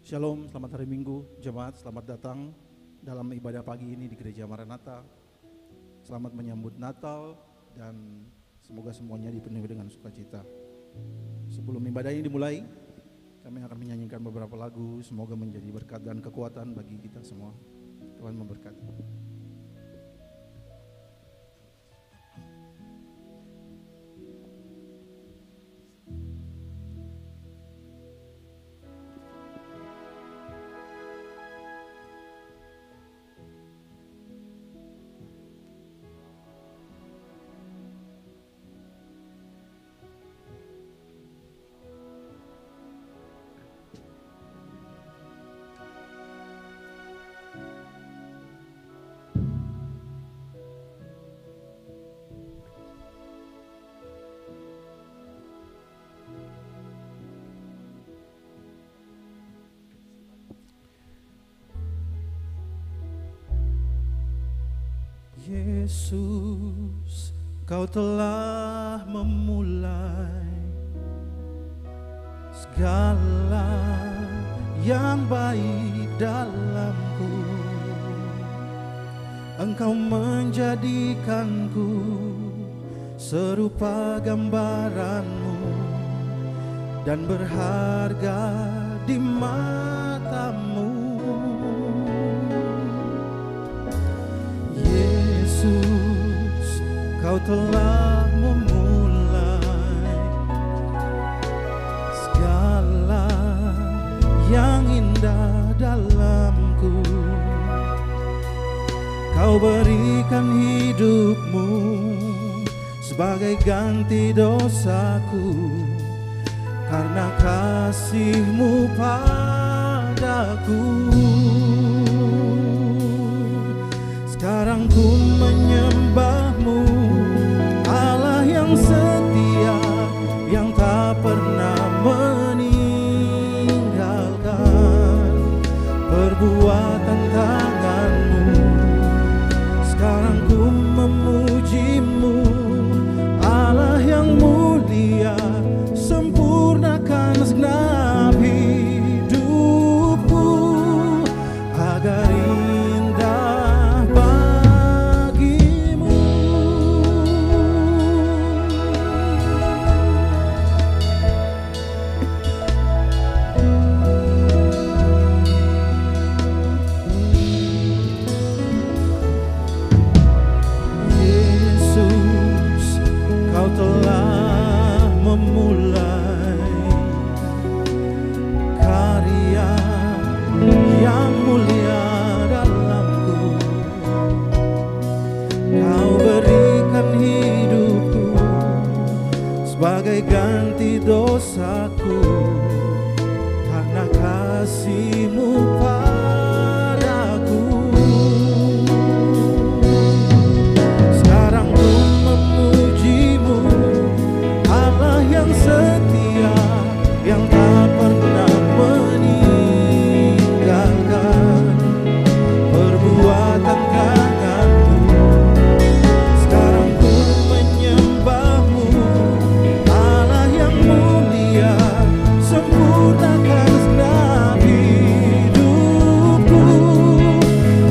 Shalom, selamat hari Minggu, jemaat, selamat datang dalam ibadah pagi ini di Gereja Maranatha. Selamat menyambut Natal dan semoga semuanya dipenuhi dengan sukacita. Sebelum ibadah ini dimulai, kami akan menyanyikan beberapa lagu, semoga menjadi berkat dan kekuatan bagi kita semua. Tuhan memberkati. Yesus, Kau telah memulai segala yang baik dalamku. Engkau menjadikanku serupa gambaranmu dan berharga di matamu. Yesus, Kau telah memulai segala yang indah dalamku. Kau berikan hidupmu sebagai ganti dosaku karena kasih-Mu padaku. Sekarang ku menyembah-Mu, Allah yang setia, yang tak pernah meninggalkan perbuatan tangan-Mu. Sekarang ku memuji-Mu, Allah yang mulia, sempurnakan segenap hidupku agar sebagai ganti dosaku karena kasih-Mu padaku. Sekarang ku memuji-Mu, Allah yang setia, yang tak pernah meninggalkan perbuatan tangan-Mu. Sekarang ku menyembah-Mu, sempurnakan segenap hidupku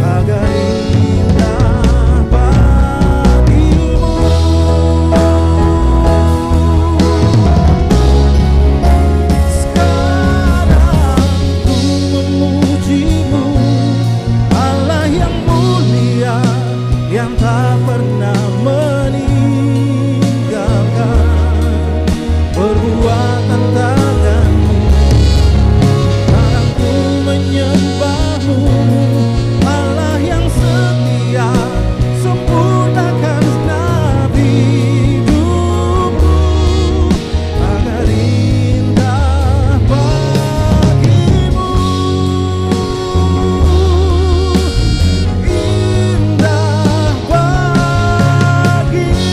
agar indah bagi-Mu. Sekarang ku memuji-Mu, Allah yang mulia, yang tak pernah meninggalkan perbuatan tangan-Mu. Sekarang ku menyembah-Mu, Allah yang setia, sempurnakan segenap hidupku agar indah bagi-Mu. Indah bagi-Mu.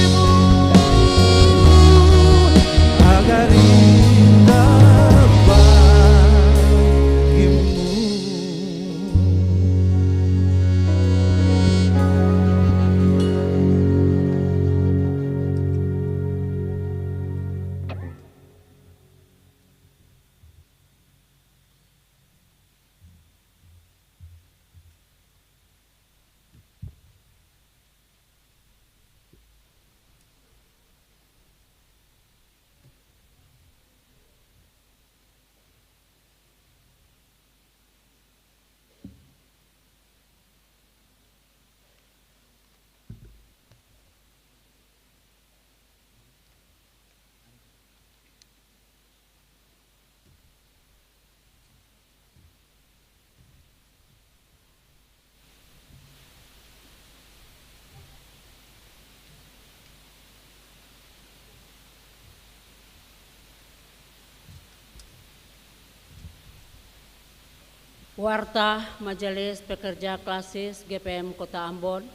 Warta Majelis Pekerja Klasis GPM Kota Ambon,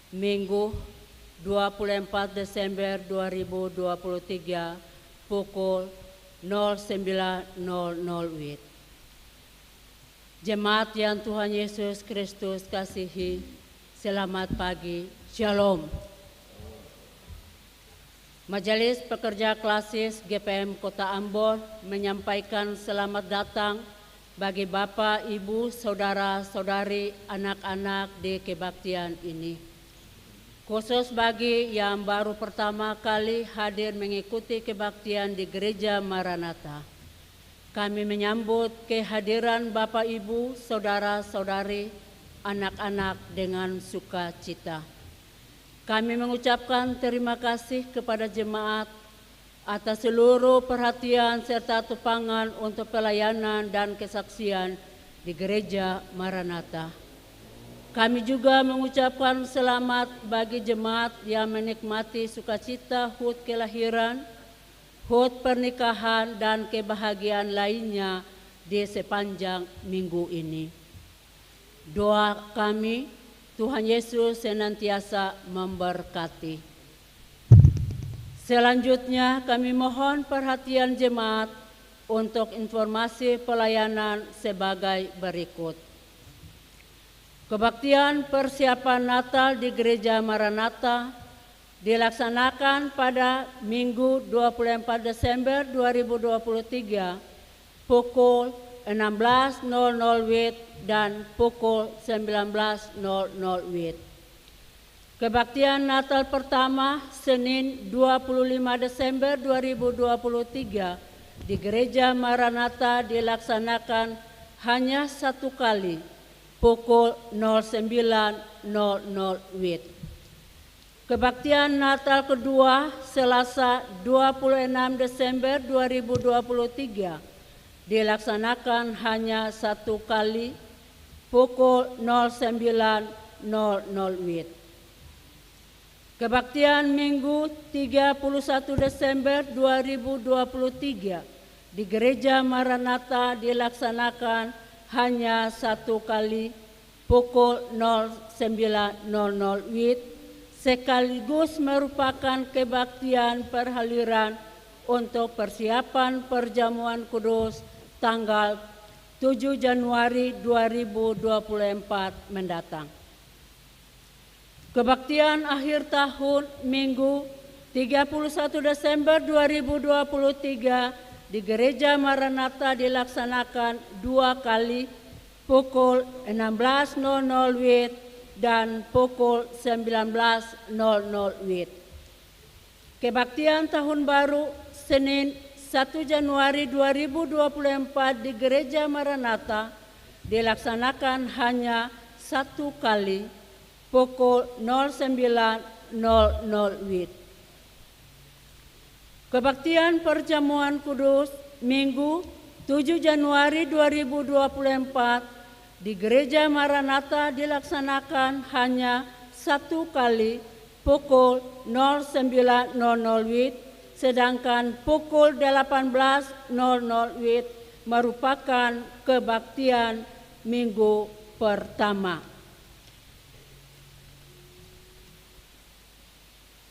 Minggu 24 Desember 2023 pukul 09.00 WIB. Jemaat yang Tuhan Yesus Kristus kasihi, selamat pagi, Shalom. Majelis Pekerja Klasis GPM Kota Ambon menyampaikan selamat datang bagi Bapak, Ibu, Saudara-saudari, anak-anak di kebaktian ini. Khusus bagi yang baru pertama kali hadir mengikuti kebaktian di Gereja Maranatha. Kami menyambut kehadiran Bapak, Ibu, Saudara-saudari, anak-anak dengan sukacita. Kami mengucapkan terima kasih kepada jemaat atas seluruh perhatian serta tupangan untuk pelayanan dan kesaksian di Gereja Maranatha. Kami juga mengucapkan selamat bagi jemaat yang menikmati sukacita HUT kelahiran, HUT pernikahan, dan kebahagiaan lainnya di sepanjang minggu ini. Doa kami, Tuhan Yesus senantiasa memberkati. Selanjutnya kami mohon perhatian jemaat untuk informasi pelayanan sebagai berikut. Kebaktian persiapan Natal di Gereja Maranatha dilaksanakan pada Minggu 24 Desember 2023 pukul 16.00 WIB dan pukul 19.00 WIB. Kebaktian Natal pertama Senin 25 Desember 2023 di Gereja Maranatha dilaksanakan hanya satu kali pukul 09.00 WIB. Kebaktian Natal kedua Selasa 26 Desember 2023 dilaksanakan hanya satu kali pukul 09.00 WIB. Kebaktian Minggu 31 Desember 2023 di Gereja Maranatha dilaksanakan hanya satu kali pukul 09.00 WIB, sekaligus merupakan kebaktian perhaliran untuk persiapan perjamuan kudus tanggal 7 Januari 2024 mendatang. Kebaktian akhir tahun Minggu 31 Desember 2023 di Gereja Maranatha dilaksanakan dua kali pukul 16.00 WIB dan pukul 19.00 WIB. Kebaktian Tahun Baru Senin 1 Januari 2024 di Gereja Maranatha dilaksanakan hanya satu kali pukul 09.00 WIB. Kebaktian Perjamuan Kudus Minggu 7 Januari 2024 di Gereja Maranatha dilaksanakan hanya satu kali pukul 09.00 WIB, sedangkan pukul 18.00 WIB merupakan kebaktian minggu pertama.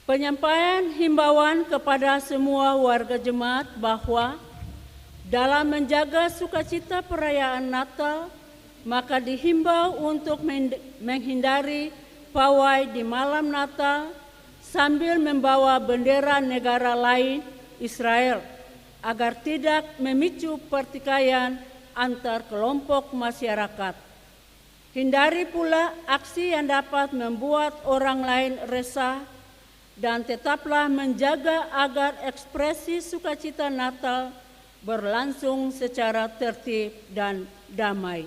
Penyampaian himbauan kepada semua warga jemaat bahwa dalam menjaga sukacita perayaan Natal, maka dihimbau untuk menghindari pawai di malam Natal sambil membawa bendera negara lain Israel agar tidak memicu pertikaian antar kelompok masyarakat. Hindari pula aksi yang dapat membuat orang lain resah dan tetaplah menjaga agar ekspresi sukacita Natal berlangsung secara tertib dan damai.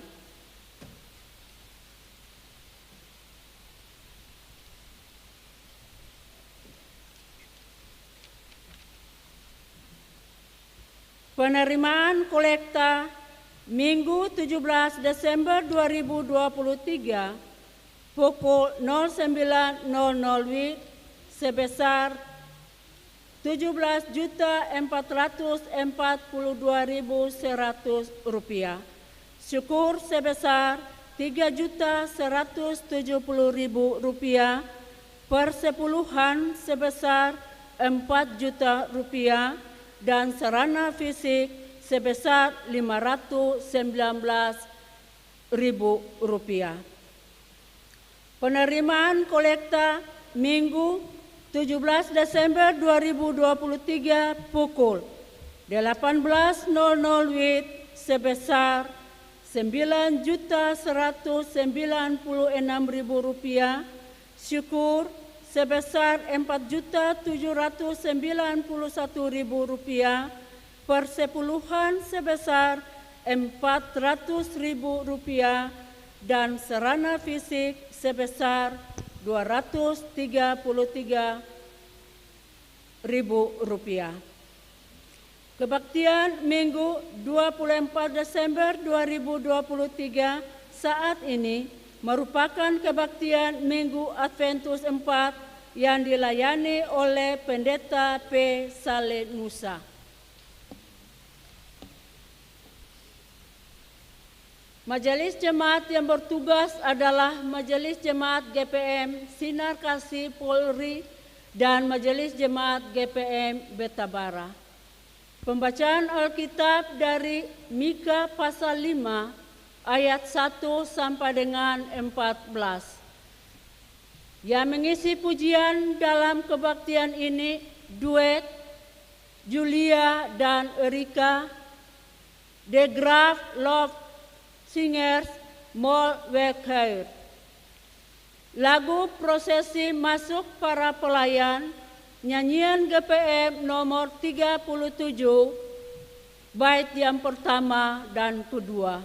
Penerimaan kolekta Minggu 17 Desember 2023 pukul 09.00 WIB sebesar Rp17.442.100 syukur sebesar Rp3.170.000, persepuluhan sebesar Rp4 juta, dan sarana fisik sebesar Rp519.000. Penerimaan kolekta Minggu 17 Desember 2023 pukul 18.00 WIB sebesar Rp9.196.000, syukur sebesar Rp4.791.000, persepuluhan sebesar Rp400.000, dan sarana fisik sebesar Rp233.000. Kebaktian Minggu 24 Desember 2023 saat ini merupakan kebaktian Minggu Adventus 4 yang dilayani oleh Pendeta P. Saleh Nusa. Majelis Jemaat yang bertugas adalah Majelis Jemaat GPM Sinar Kasih Polri dan Majelis Jemaat GPM Betabara. Pembacaan Alkitab dari Mika pasal 5 ayat 1 sampai dengan 14. Yang mengisi pujian dalam kebaktian ini duet Julia dan Erika, The Graf Love Singers Molweker. Lagu prosesi masuk para pelayan, nyanyian GPM nomor 37, bait yang pertama dan kedua.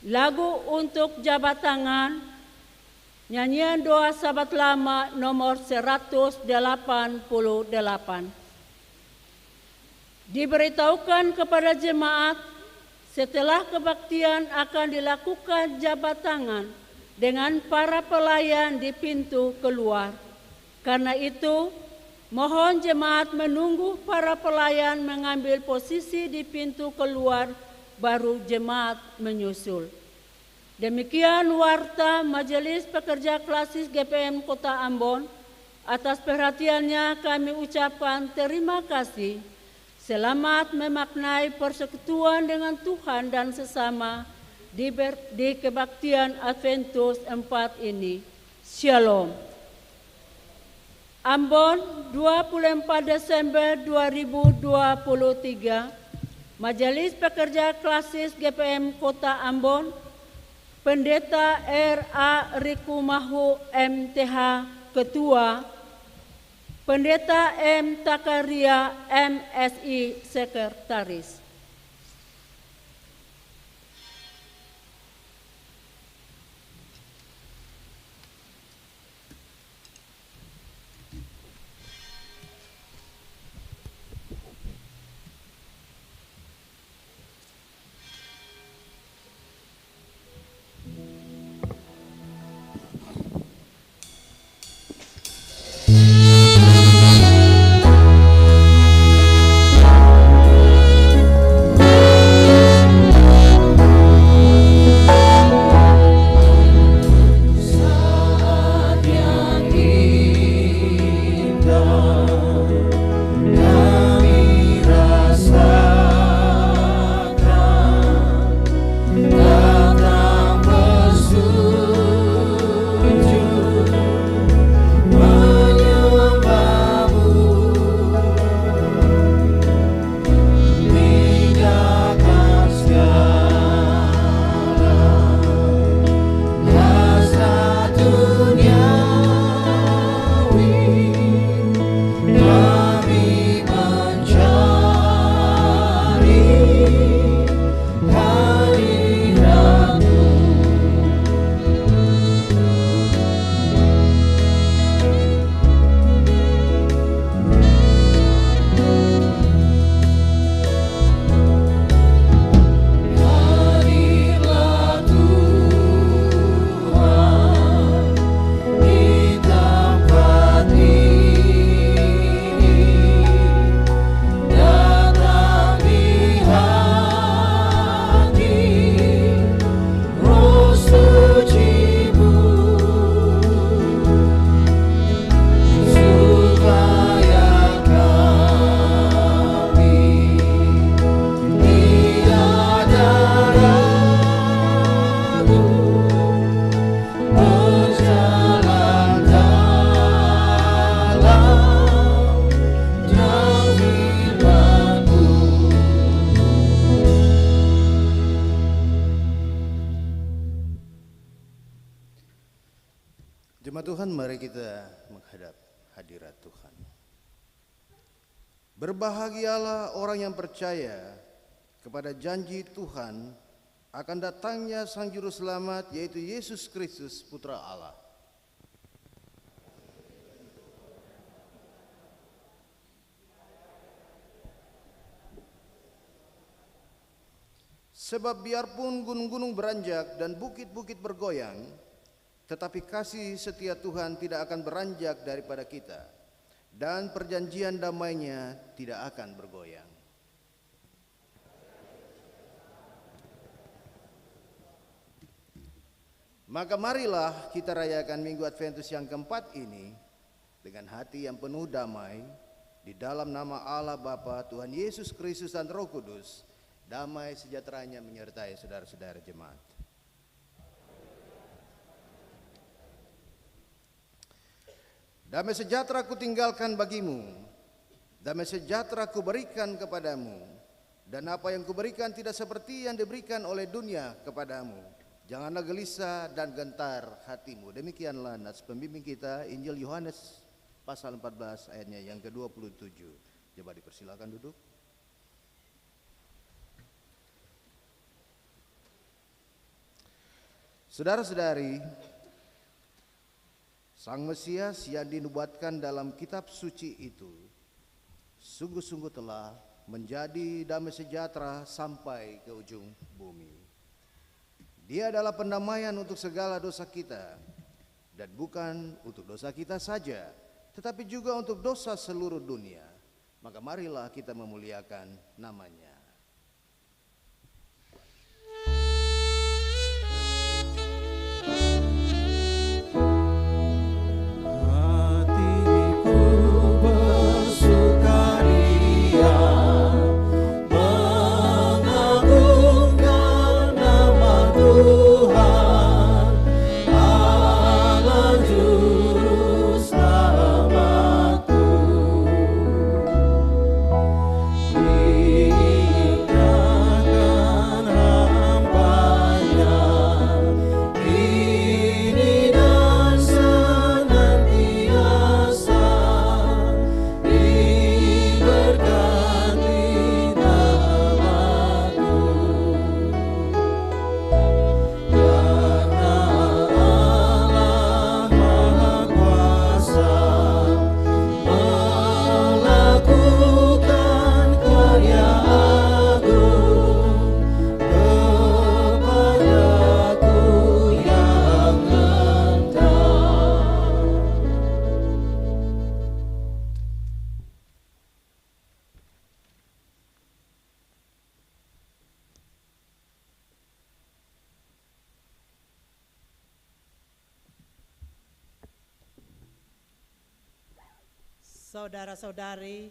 Lagu untuk jabat tangan, nyanyian doa sahabat lama nomor 188. Diberitahukan kepada jemaat, setelah kebaktian akan dilakukan jabat tangan dengan para pelayan di pintu keluar. Karena itu, mohon jemaat menunggu para pelayan mengambil posisi di pintu keluar, baru jemaat menyusul. Demikian warta Majelis Pekerja Klasis GPM Kota Ambon. Atas perhatiannya kami ucapkan terima kasih. Selamat memaknai persekutuan dengan Tuhan dan sesama di kebaktian Adventus 4 ini. Shalom. Ambon, 24 Desember 2023, Majelis Pekerja Klasis GPM Kota Ambon, Pendeta R.A. Rikumahu MTH Ketua, Pendeta M. Takaria MSI Sekretaris. Tuhan, mari kita menghadap hadirat Tuhan. Berbahagialah orang yang percaya kepada janji Tuhan akan datangnya Sang Juru Selamat, yaitu Yesus Kristus, Putra Allah. Sebab biarpun gunung-gunung beranjak dan bukit-bukit bergoyang, tetapi kasih setia Tuhan tidak akan beranjak daripada kita, dan perjanjian damai-Nya tidak akan bergoyang. Maka marilah kita rayakan Minggu Adventus yang keempat ini dengan hati yang penuh damai di dalam nama Allah Bapa, Tuhan Yesus Kristus dan Roh Kudus. Damai sejahteranya menyertai saudara-saudara jemaat. Damai sejahtera ku tinggalkan bagimu, damai sejahtera ku berikan kepadamu, dan apa yang kuberikan tidak seperti yang diberikan oleh dunia kepadamu. Janganlah gelisah dan gentar hatimu. Demikianlah nas pembimbing kita, Injil Yohanes pasal 14 ayatnya yang ke-27. Coba dipersilakan duduk. Saudara-saudari, Sang Mesias yang dinubuatkan dalam kitab suci itu sungguh-sungguh telah menjadi damai sejahtera sampai ke ujung bumi. Dia adalah pendamaian untuk segala dosa kita, dan bukan untuk dosa kita saja, tetapi juga untuk dosa seluruh dunia. Maka marilah kita memuliakan nama-Nya. Saudara-saudari,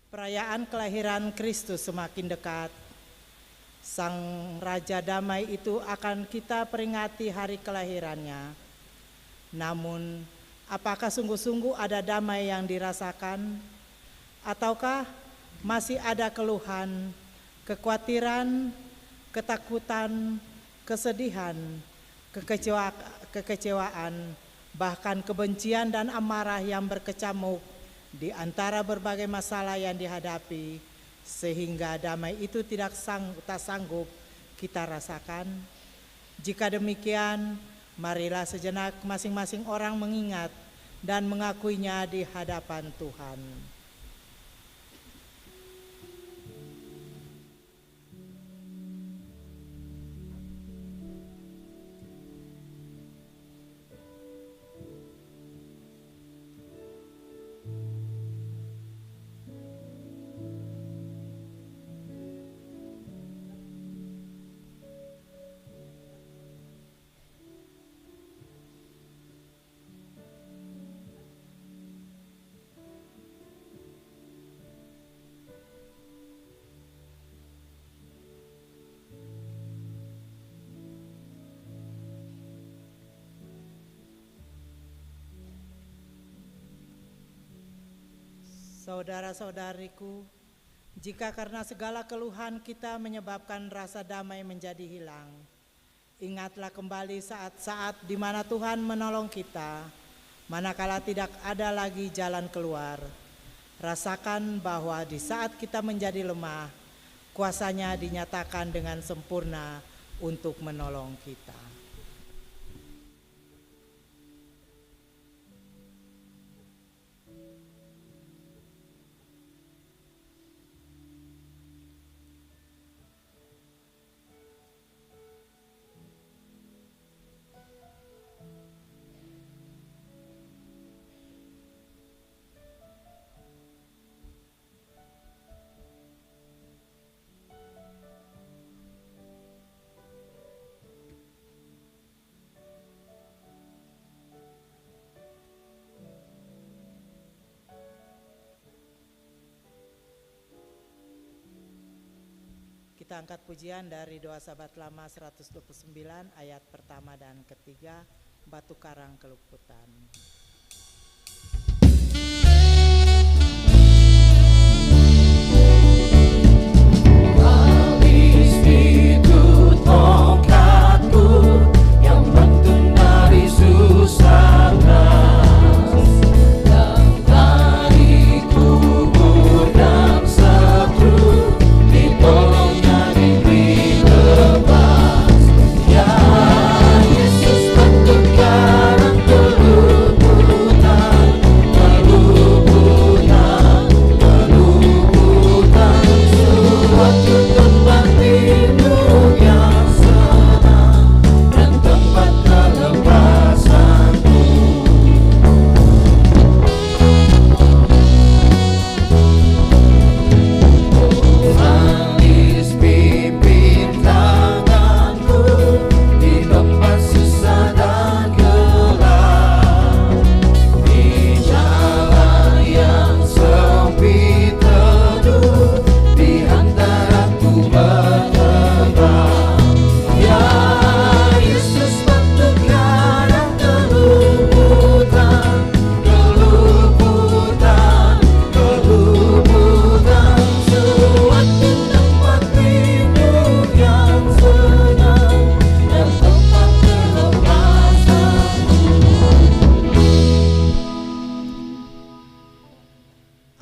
perayaan kelahiran Kristus semakin dekat. Sang Raja Damai itu akan kita peringati hari kelahirannya. Namun, apakah sungguh-sungguh ada damai yang dirasakan? Ataukah masih ada keluhan, kekhawatiran, ketakutan, kesedihan, kekecewaan, bahkan kebencian dan amarah yang berkecamuk di antara berbagai masalah yang dihadapi, sehingga damai itu tak sanggup kita rasakan? Jika demikian, marilah sejenak masing-masing orang mengingat dan mengakuinya di hadapan Tuhan. Saudara-saudariku, jika karena segala keluhan kita menyebabkan rasa damai menjadi hilang, Ingatlah kembali saat-saat di mana Tuhan menolong kita, manakala tidak ada lagi jalan keluar. Rasakan bahwa di saat kita menjadi lemah, kuasa-Nya dinyatakan dengan sempurna untuk menolong kita. Kita angkat pujian dari doa Sahabat Lama 129 ayat pertama dan ketiga, Batu Karang Keluputan.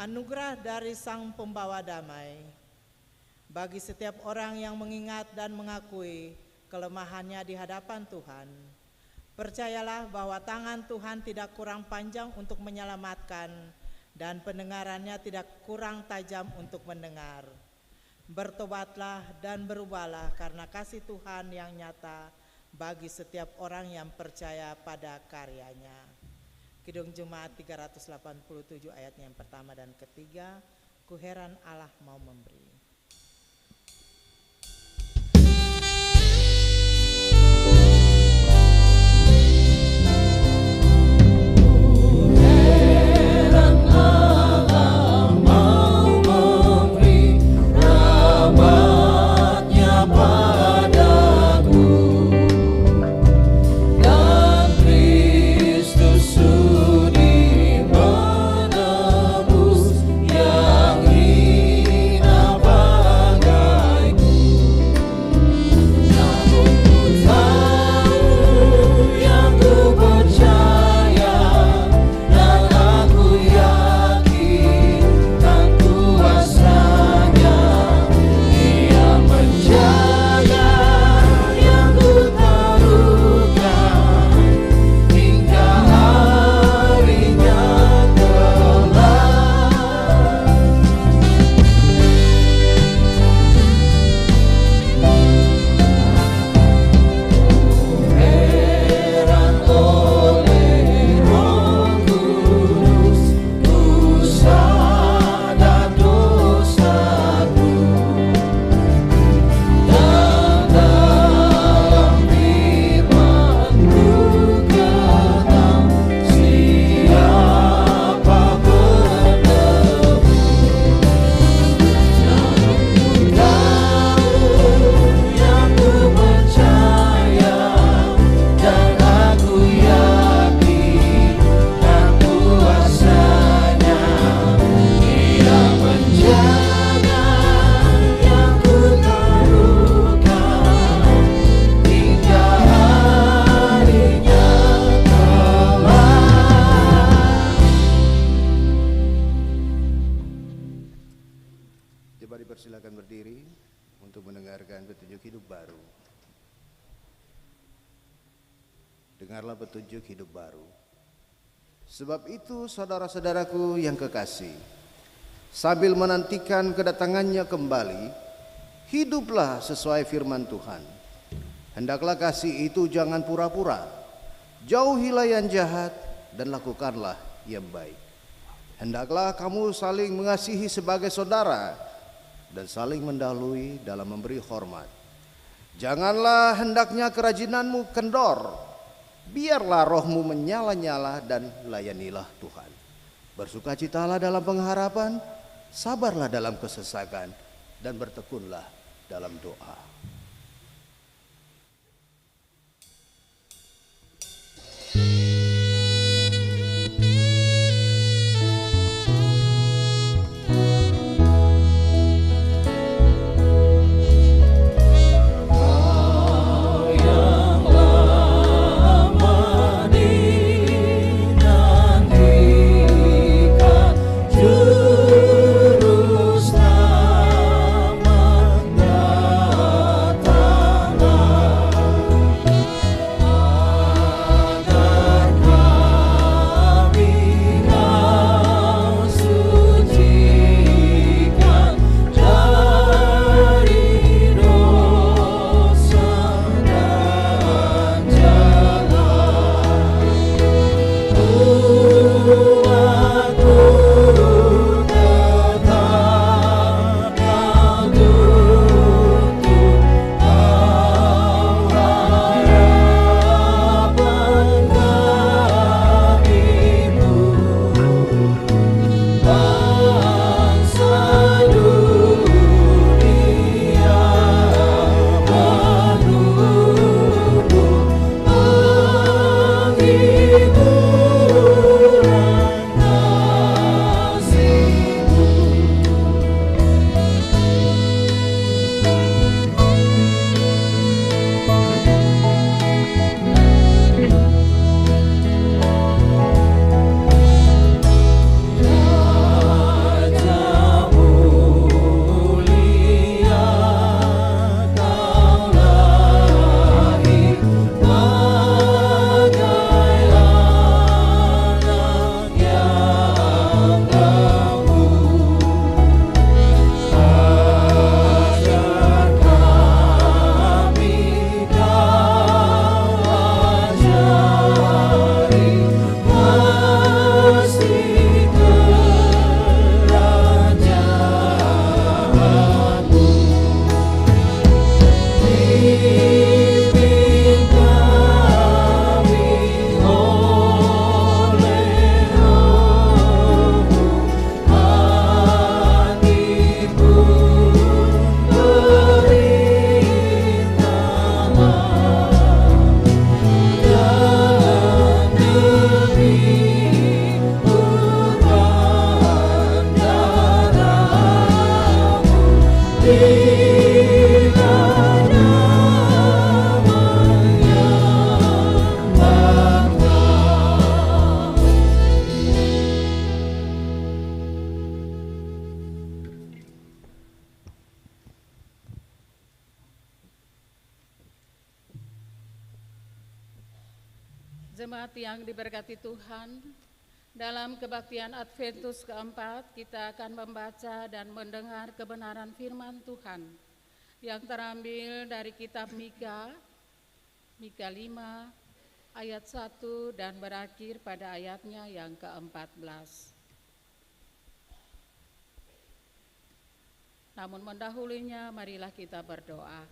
Anugerah dari Sang Pembawa Damai bagi setiap orang yang mengingat dan mengakui kelemahannya di hadapan Tuhan. Percayalah bahwa tangan Tuhan tidak kurang panjang untuk menyelamatkan dan pendengarannya tidak kurang tajam untuk mendengar. Bertobatlah dan berubahlah karena kasih Tuhan yang nyata bagi setiap orang yang percaya pada karyanya. Kidung Jemaat 387 ayatnya yang pertama dan ketiga, ku heran Allah mau memberi. Yang hina silakan berdiri untuk mendengarkan petunjuk hidup baru. Dengarlah petunjuk hidup baru. Sebab itu saudara-saudaraku yang kekasih, sambil menantikan kedatangannya kembali, hiduplah sesuai firman Tuhan. Hendaklah kasih itu jangan pura-pura. Jauhilah yang jahat dan lakukanlah yang baik. Hendaklah kamu saling mengasihi sebagai saudara dan saling mendahului dalam memberi hormat. Janganlah hendaknya kerajinanmu kendor. Biarlah rohmu menyala-nyala dan layanilah Tuhan. Bersukacitalah dalam pengharapan, sabarlah dalam kesesakan, dan bertekunlah dalam doa. Jemaat yang diberkati Tuhan, dalam kebaktian Adventus keempat kita akan membaca dan mendengar kebenaran firman Tuhan yang terambil dari kitab Mika 5 ayat 1 dan berakhir pada ayatnya yang ke-14. Namun mendahulunya marilah kita berdoa.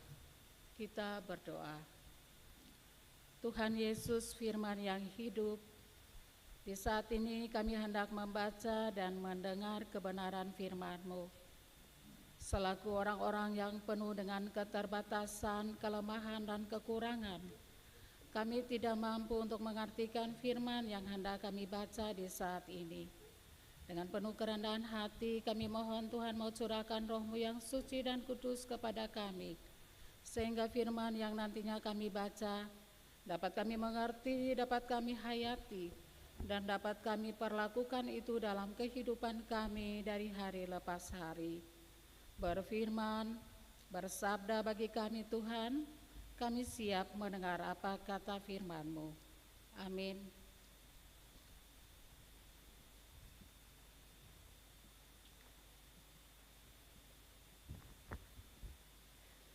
Kita berdoa. Tuhan Yesus, firman yang hidup, di saat ini kami hendak membaca dan mendengar kebenaran firman-Mu. Selaku orang-orang yang penuh dengan keterbatasan, kelemahan, dan kekurangan, kami tidak mampu untuk mengartikan firman yang hendak kami baca di saat ini. Dengan penuh kerendahan hati, kami mohon Tuhan mau curahkan Roh-Mu yang suci dan kudus kepada kami, sehingga firman yang nantinya kami baca dapat kami mengerti, dapat kami hayati, dan dapat kami perlakukan itu dalam kehidupan kami dari hari lepas hari. berfirman, bersabda bagi kami Tuhan, kami siap mendengar apa kata firman-Mu. Amin.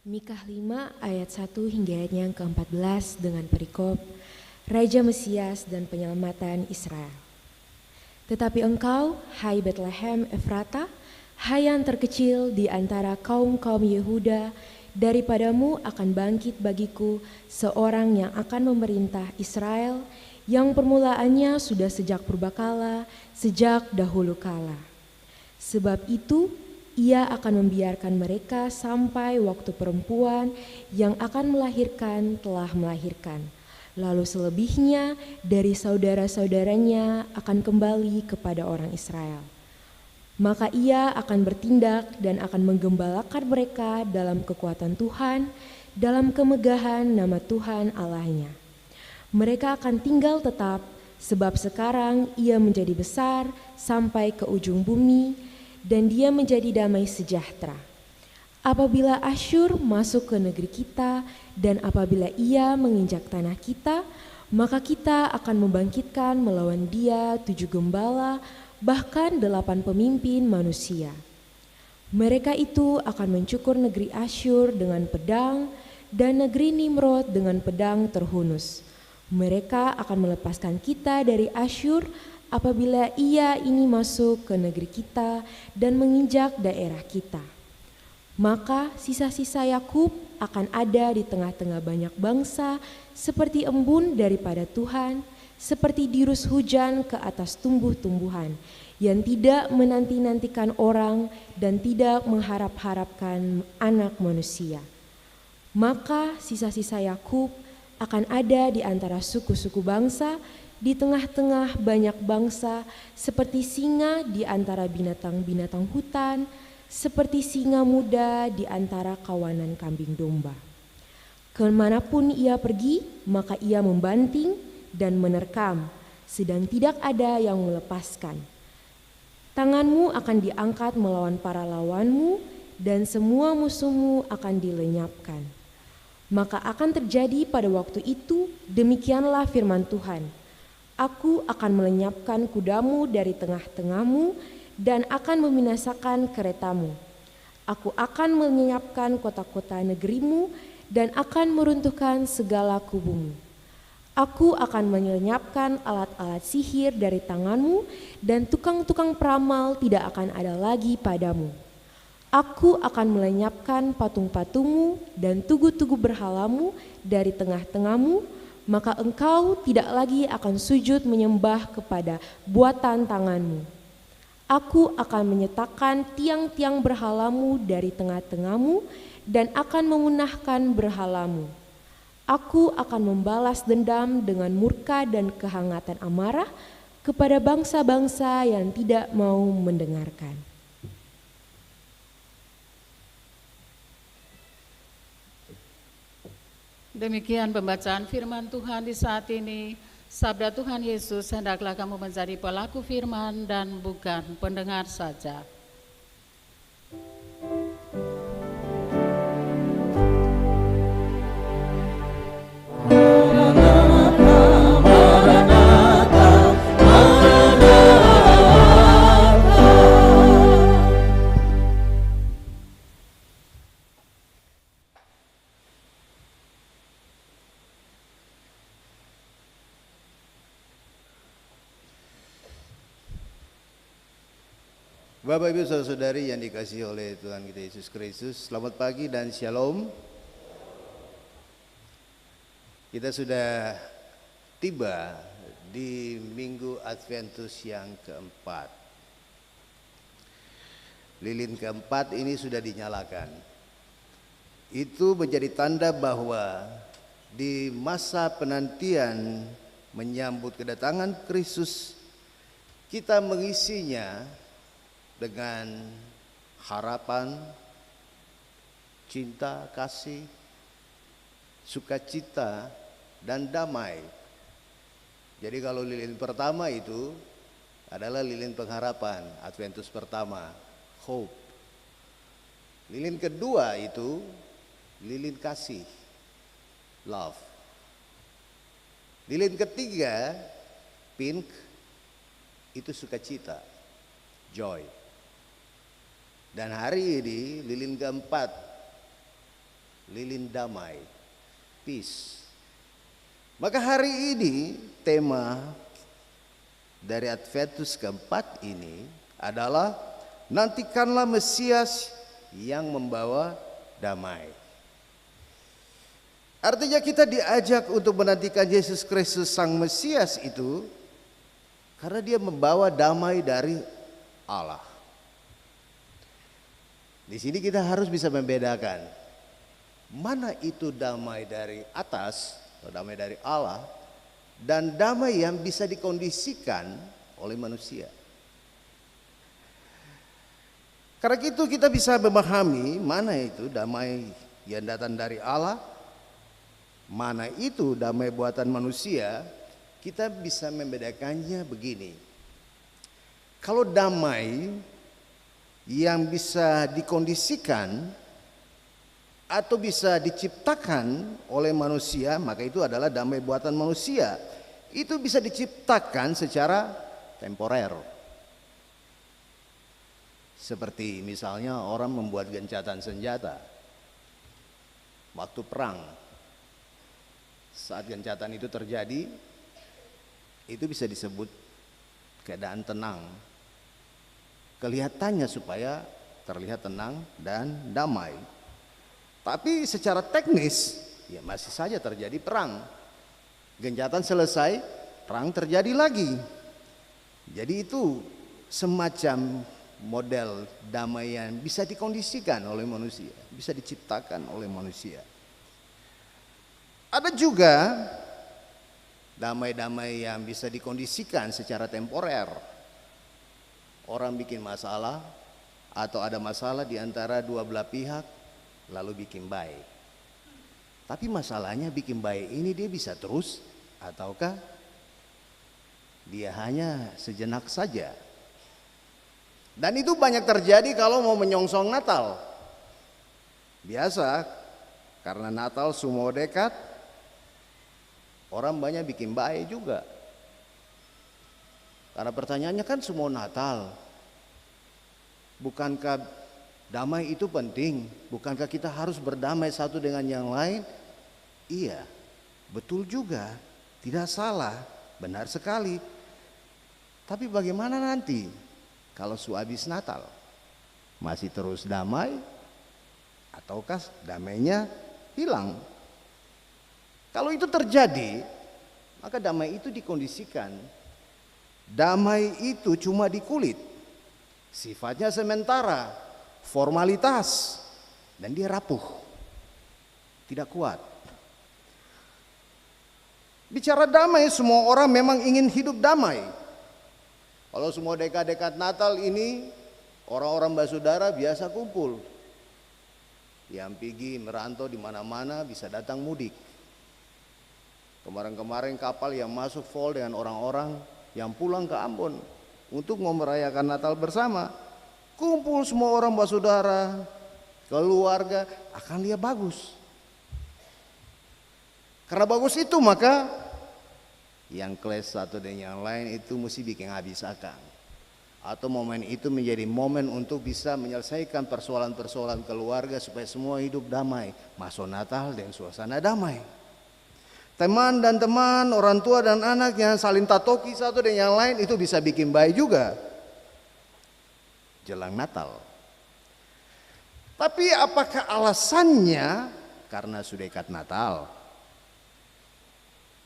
Mikha 5 ayat 1 hingga ayat yang ke-14 dengan perikop Raja Mesias dan penyelamatan Israel. Tetapi engkau, hai Bethlehem Efrata, hai yang terkecil di antara kaum-kaum Yehuda, daripadamu akan bangkit bagiku seorang yang akan memerintah Israel, yang permulaannya sudah sejak purbakala, sejak dahulu kala. Sebab itu, ia akan membiarkan mereka sampai waktu perempuan yang akan melahirkan telah melahirkan. Lalu selebihnya dari saudara-saudaranya akan kembali kepada orang Israel. Maka ia akan bertindak dan akan menggembalakan mereka dalam kekuatan Tuhan, dalam kemegahan nama Tuhan Allahnya. Mereka akan tinggal tetap, sebab sekarang ia menjadi besar sampai ke ujung bumi, dan dia menjadi damai sejahtera. Apabila Asyur masuk ke negeri kita, dan apabila ia menginjak tanah kita, maka kita akan membangkitkan melawan dia 7 gembala, bahkan 8 pemimpin manusia. Mereka itu akan mencukur negeri Asyur dengan pedang, dan negeri Nimrod dengan pedang terhunus. Mereka akan melepaskan kita dari Asyur apabila ia ini masuk ke negeri kita dan menginjak daerah kita. Maka sisa-sisa Yakub akan ada di tengah-tengah banyak bangsa, seperti embun daripada Tuhan, seperti dirus hujan ke atas tumbuh-tumbuhan, yang tidak menanti-nantikan orang dan tidak mengharap-harapkan anak manusia. Maka sisa-sisa Yakub akan ada di antara suku-suku bangsa, di tengah-tengah banyak bangsa, seperti singa di antara binatang-binatang hutan, seperti singa muda di antara kawanan kambing domba. Kemanapun ia pergi, maka ia membanting dan menerkam, sedang tidak ada yang melepaskan. Tanganmu akan diangkat melawan para lawanmu, dan semua musuhmu akan dilenyapkan. Maka akan terjadi pada waktu itu, demikianlah firman Tuhan. Aku akan melenyapkan kudamu dari tengah-tengahmu dan akan membinasakan keretamu. Aku akan melenyapkan kota-kota negerimu dan akan meruntuhkan segala kubumu. Aku akan melenyapkan alat-alat sihir dari tanganmu dan tukang-tukang peramal tidak akan ada lagi padamu. Aku akan melenyapkan patung-patungmu dan tugu-tugu berhalamu dari tengah-tengahmu. Maka engkau tidak lagi akan sujud menyembah kepada buatan tanganmu. Aku akan menyetakan tiang-tiang berhalamu dari tengah-tengahmu dan akan memunahkan berhalamu. Aku akan membalas dendam dengan murka dan kehangatan amarah kepada bangsa-bangsa yang tidak mau mendengarkan. Demikian pembacaan firman Tuhan di saat ini. Sabda Tuhan Yesus, hendaklah kamu menjadi pelaku firman dan bukan pendengar saja. Bapak Ibu Saudara-saudari yang dikasihi oleh Tuhan kita Yesus Kristus, selamat pagi dan shalom. Kita sudah tiba di Minggu Adventus yang keempat. Lilin keempat ini sudah dinyalakan. Itu menjadi tanda bahwa di masa penantian menyambut kedatangan Kristus, kita mengisinya dengan harapan, cinta, kasih, sukacita, dan damai. Jadi kalau lilin pertama itu adalah lilin pengharapan, Adventus pertama, hope. Lilin kedua itu lilin kasih, love. Lilin ketiga, pink, itu sukacita, joy. Dan hari ini lilin keempat, lilin damai, peace. Maka hari ini tema dari Adventus keempat ini adalah nantikanlah Mesias yang membawa damai. Artinya kita diajak untuk menantikan Yesus Kristus Sang Mesias itu karena dia membawa damai dari Allah. Di sini kita harus bisa membedakan mana itu damai dari atas atau damai dari Allah dan damai yang bisa dikondisikan oleh manusia. Karena itu kita bisa memahami mana itu damai yang datang dari Allah, mana itu damai buatan manusia. Kita bisa membedakannya begini. Kalau damai yang bisa dikondisikan atau bisa diciptakan oleh manusia, maka itu adalah damai buatan manusia. Itu bisa diciptakan secara temporer. Seperti misalnya orang membuat gencatan senjata waktu perang. Saat gencatan itu terjadi, itu bisa disebut keadaan tenang. Kelihatannya supaya terlihat tenang dan damai. Tapi secara teknis ya masih saja terjadi perang. Gencatan selesai, perang terjadi lagi. Jadi itu semacam model damai yang bisa dikondisikan oleh manusia, bisa diciptakan oleh manusia. Ada juga damai-damai yang bisa dikondisikan secara temporer. Orang bikin masalah atau ada masalah di antara dua belah pihak, lalu bikin baik. Tapi masalahnya bikin baik ini dia bisa terus ataukah dia hanya sejenak saja. Dan itu banyak terjadi kalau mau menyongsong Natal. Biasa karena Natal semua dekat, orang banyak bikin baik juga. Karena pertanyaannya kan semua Natal. Bukankah damai itu penting? Bukankah kita harus berdamai satu dengan yang lain? Iya, betul juga. Tidak salah, benar sekali. Tapi bagaimana nanti kalau habis Natal? Masih terus damai? Ataukah damainya hilang? Kalau itu terjadi, maka damai itu dikondisikan. Damai itu cuma di kulit, sifatnya sementara, formalitas, dan dia rapuh, tidak kuat. Bicara damai, semua orang memang ingin hidup damai. Kalau semua dekat-dekat Natal ini, orang-orang basudara biasa kumpul. Yang pergi merantau di mana-mana bisa datang mudik. Kemarin-kemarin kapal yang masuk full dengan orang-orang yang pulang ke Ambon untuk mau merayakan Natal bersama. Kumpul semua orang basudara, keluarga, akan lihat bagus. Karena bagus itu maka yang kelas satu dan yang lain itu mesti bikin habis akal. Atau momen itu menjadi momen untuk bisa menyelesaikan persoalan-persoalan keluarga supaya semua hidup damai. Masuk Natal dengan suasana damai. Teman dan teman, orang tua dan anak yang saling tatoki satu dan yang lain itu bisa bikin baik juga jelang Natal. Tapi apakah alasannya karena sudah dekat Natal?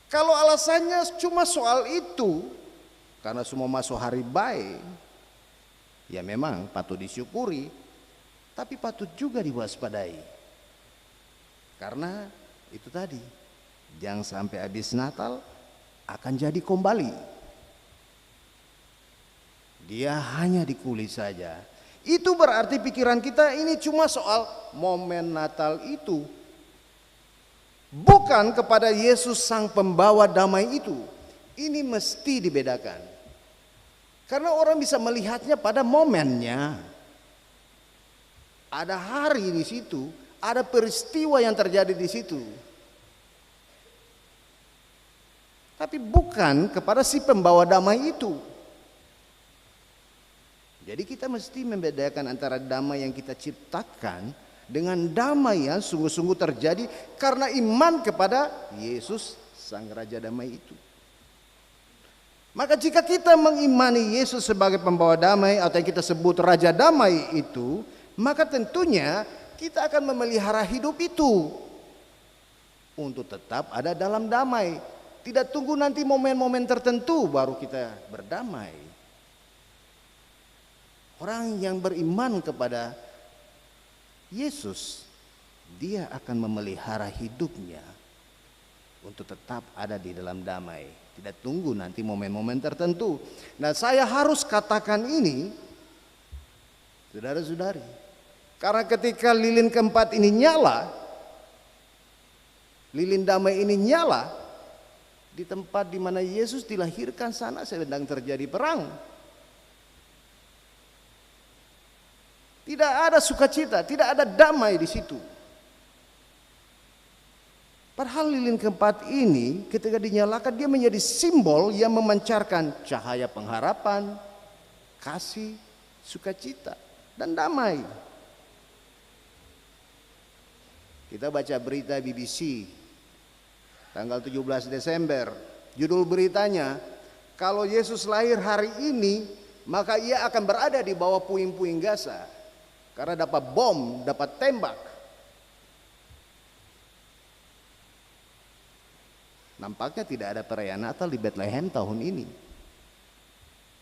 Kalau alasannya cuma soal itu, karena semua masuk hari baik, ya memang patut disyukuri, tapi patut juga diwaspadai. Karena itu tadi, jangan sampai habis Natal akan jadi kembali. Dia hanya di kulit saja. Itu berarti pikiran kita ini cuma soal momen Natal itu. Bukan kepada Yesus Sang Pembawa Damai itu. Ini mesti dibedakan. Karena orang bisa melihatnya pada momennya. ada hari di situ, ada peristiwa yang terjadi di situ. Tapi bukan kepada si pembawa damai itu. Jadi kita mesti membedakan antara damai yang kita ciptakan dengan damai yang sungguh-sungguh terjadi karena iman kepada Yesus Sang Raja Damai itu. Maka jika kita mengimani Yesus sebagai pembawa damai atau yang kita sebut Raja Damai itu, maka tentunya kita akan memelihara hidup itu untuk tetap ada dalam damai. Tidak tunggu nanti momen-momen tertentu baru kita berdamai. Orang yang beriman kepada Yesus, dia akan memelihara hidupnya untuk tetap ada di dalam damai. Tidak tunggu nanti momen-momen tertentu. Nah, saya harus katakan ini, saudara-saudari, karena ketika lilin keempat ini nyala, lilin damai ini nyala, di tempat di mana Yesus dilahirkan sana sedang terjadi perang. Tidak ada sukacita, tidak ada damai di situ. Padahal lilin keempat ini ketika dinyalakan dia menjadi simbol yang memancarkan cahaya pengharapan, kasih, sukacita, dan damai. Kita baca berita BBC tanggal 17 Desember. Judul beritanya, kalau Yesus lahir hari ini, maka ia akan berada di bawah puing-puing Gaza. Karena dapat bom, dapat tembak. Nampaknya tidak ada perayaan Natal di Bethlehem tahun ini.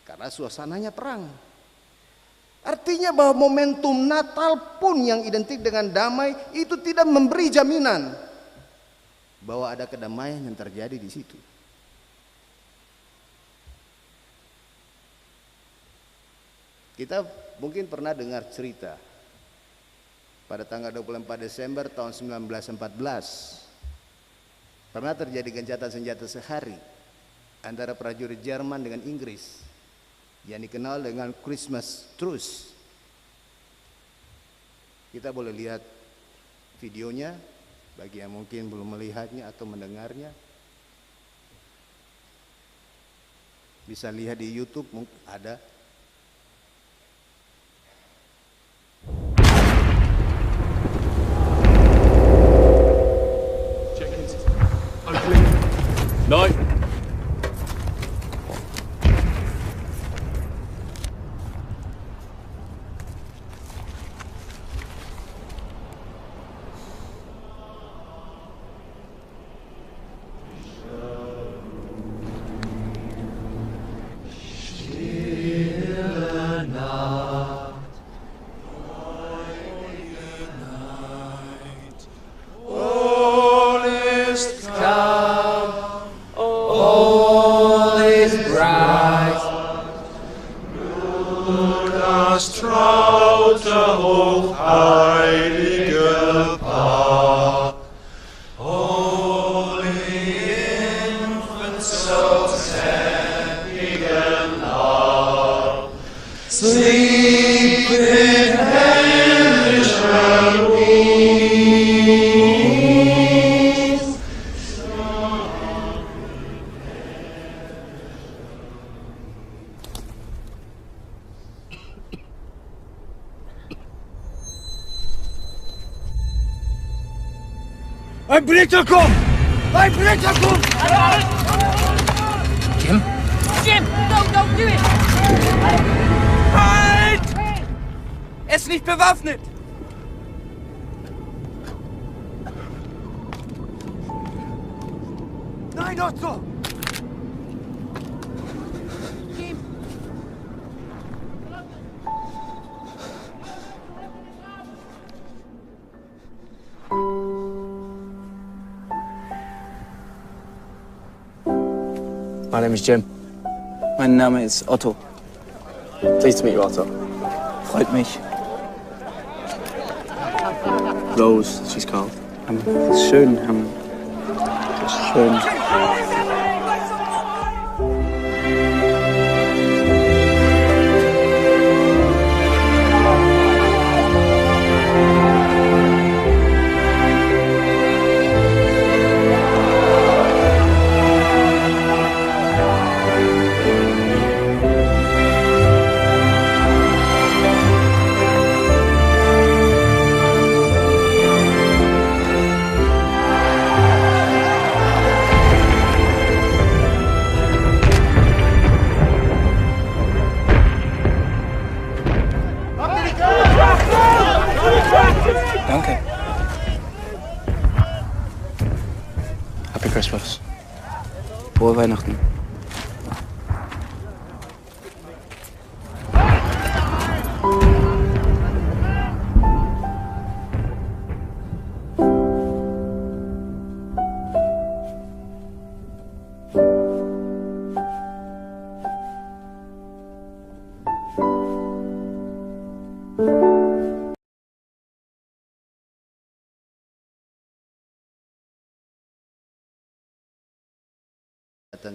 Karena suasananya perang. Artinya bahwa momentum Natal pun yang identik dengan damai itu tidak memberi jaminan bahwa ada kedamaian yang terjadi di situ. Kita mungkin pernah dengar cerita pada tanggal 24 Desember tahun 1914 pernah terjadi gencatan senjata sehari antara prajurit Jerman dengan Inggris yang dikenal dengan Christmas Truce. Kita boleh lihat videonya bagi yang mungkin belum melihatnya atau mendengarnya. Bisa lihat di YouTube, ada. Nein. Ein Blickerkum! Ein Blickerkum! Jim? Jim, don't do it! Halt! Er ist nicht bewaffnet! Nein, Otto! My name is Jim. Mein Name ist Otto. Pleased to meet you, Otto. Freut mich. Rose, she's called. Schön, schön. Danke. Happy Christmas. Frohe Weihnachten.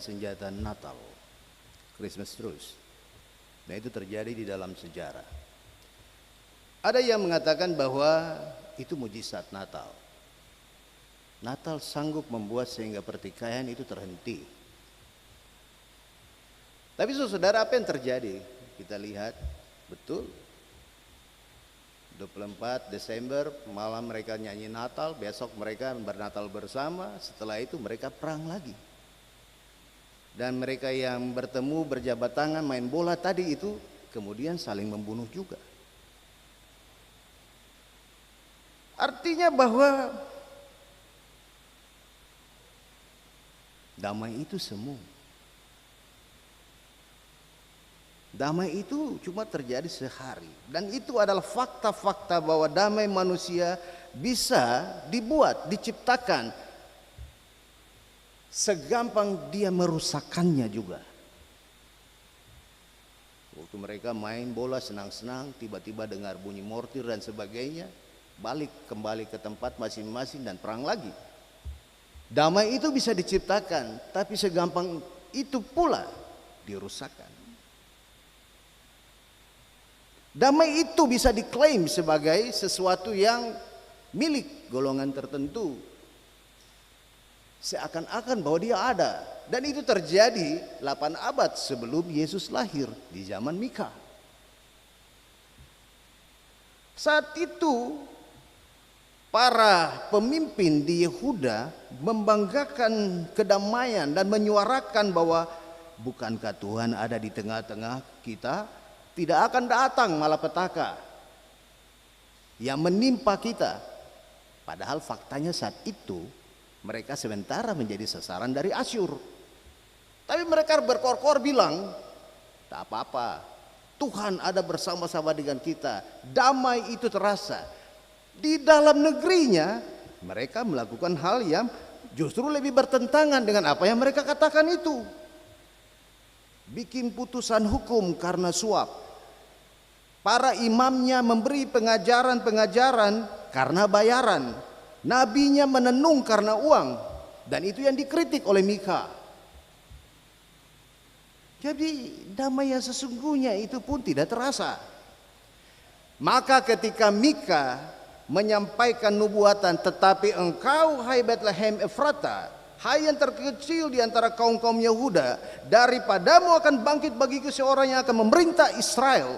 Senjata Natal, Christmas truce. Nah, itu terjadi di dalam sejarah. Ada yang mengatakan bahwa itu mujizat Natal. Natal sanggup membuat sehingga pertikaian itu terhenti. Tapi saudara, apa yang terjadi? Kita lihat betul 24 Desember malam mereka nyanyi Natal, besok mereka bernatal bersama, setelah itu mereka perang lagi. Dan mereka yang bertemu berjabat tangan main bola tadi itu kemudian saling membunuh juga. Artinya bahwa damai itu semu. Damai itu cuma terjadi sehari. Dan itu adalah fakta-fakta bahwa damai manusia bisa dibuat, diciptakan segampang dia merusakkannya juga. Waktu mereka main bola senang-senang, tiba-tiba dengar bunyi mortir dan sebagainya, balik kembali ke tempat masing-masing dan perang lagi. Damai itu bisa diciptakan, tapi segampang itu pula dirusakkan. Damai itu bisa diklaim sebagai sesuatu yang milik golongan tertentu, seakan-akan bahwa dia ada. Dan itu terjadi 8 abad sebelum Yesus lahir di zaman Mika. Saat itu para pemimpin di Yehuda membanggakan kedamaian dan menyuarakan bahwa bukankah Tuhan ada di tengah-tengah kita, tidak akan datang malapetaka yang menimpa kita. Padahal faktanya saat itu mereka sementara menjadi sasaran dari Asyur. Tapi mereka berkor-kor bilang, tak apa-apa, Tuhan ada bersama-sama dengan kita. Damai itu terasa. Di dalam negerinya mereka melakukan hal yang justru lebih bertentangan dengan apa yang mereka katakan itu. Bikin putusan hukum karena suap. Para imamnya memberi pengajaran-pengajaran karena bayaran. Nabinya menenung karena uang, dan itu yang dikritik oleh Mika. Jadi damai yang sesungguhnya itu pun tidak terasa. Maka ketika Mika menyampaikan nubuatan, tetapi engkau hai Bethlehem Efrata, hai yang terkecil di antara kaum-kaum Yehuda, daripadamu akan bangkit bagiku seorang yang akan memerintah Israel,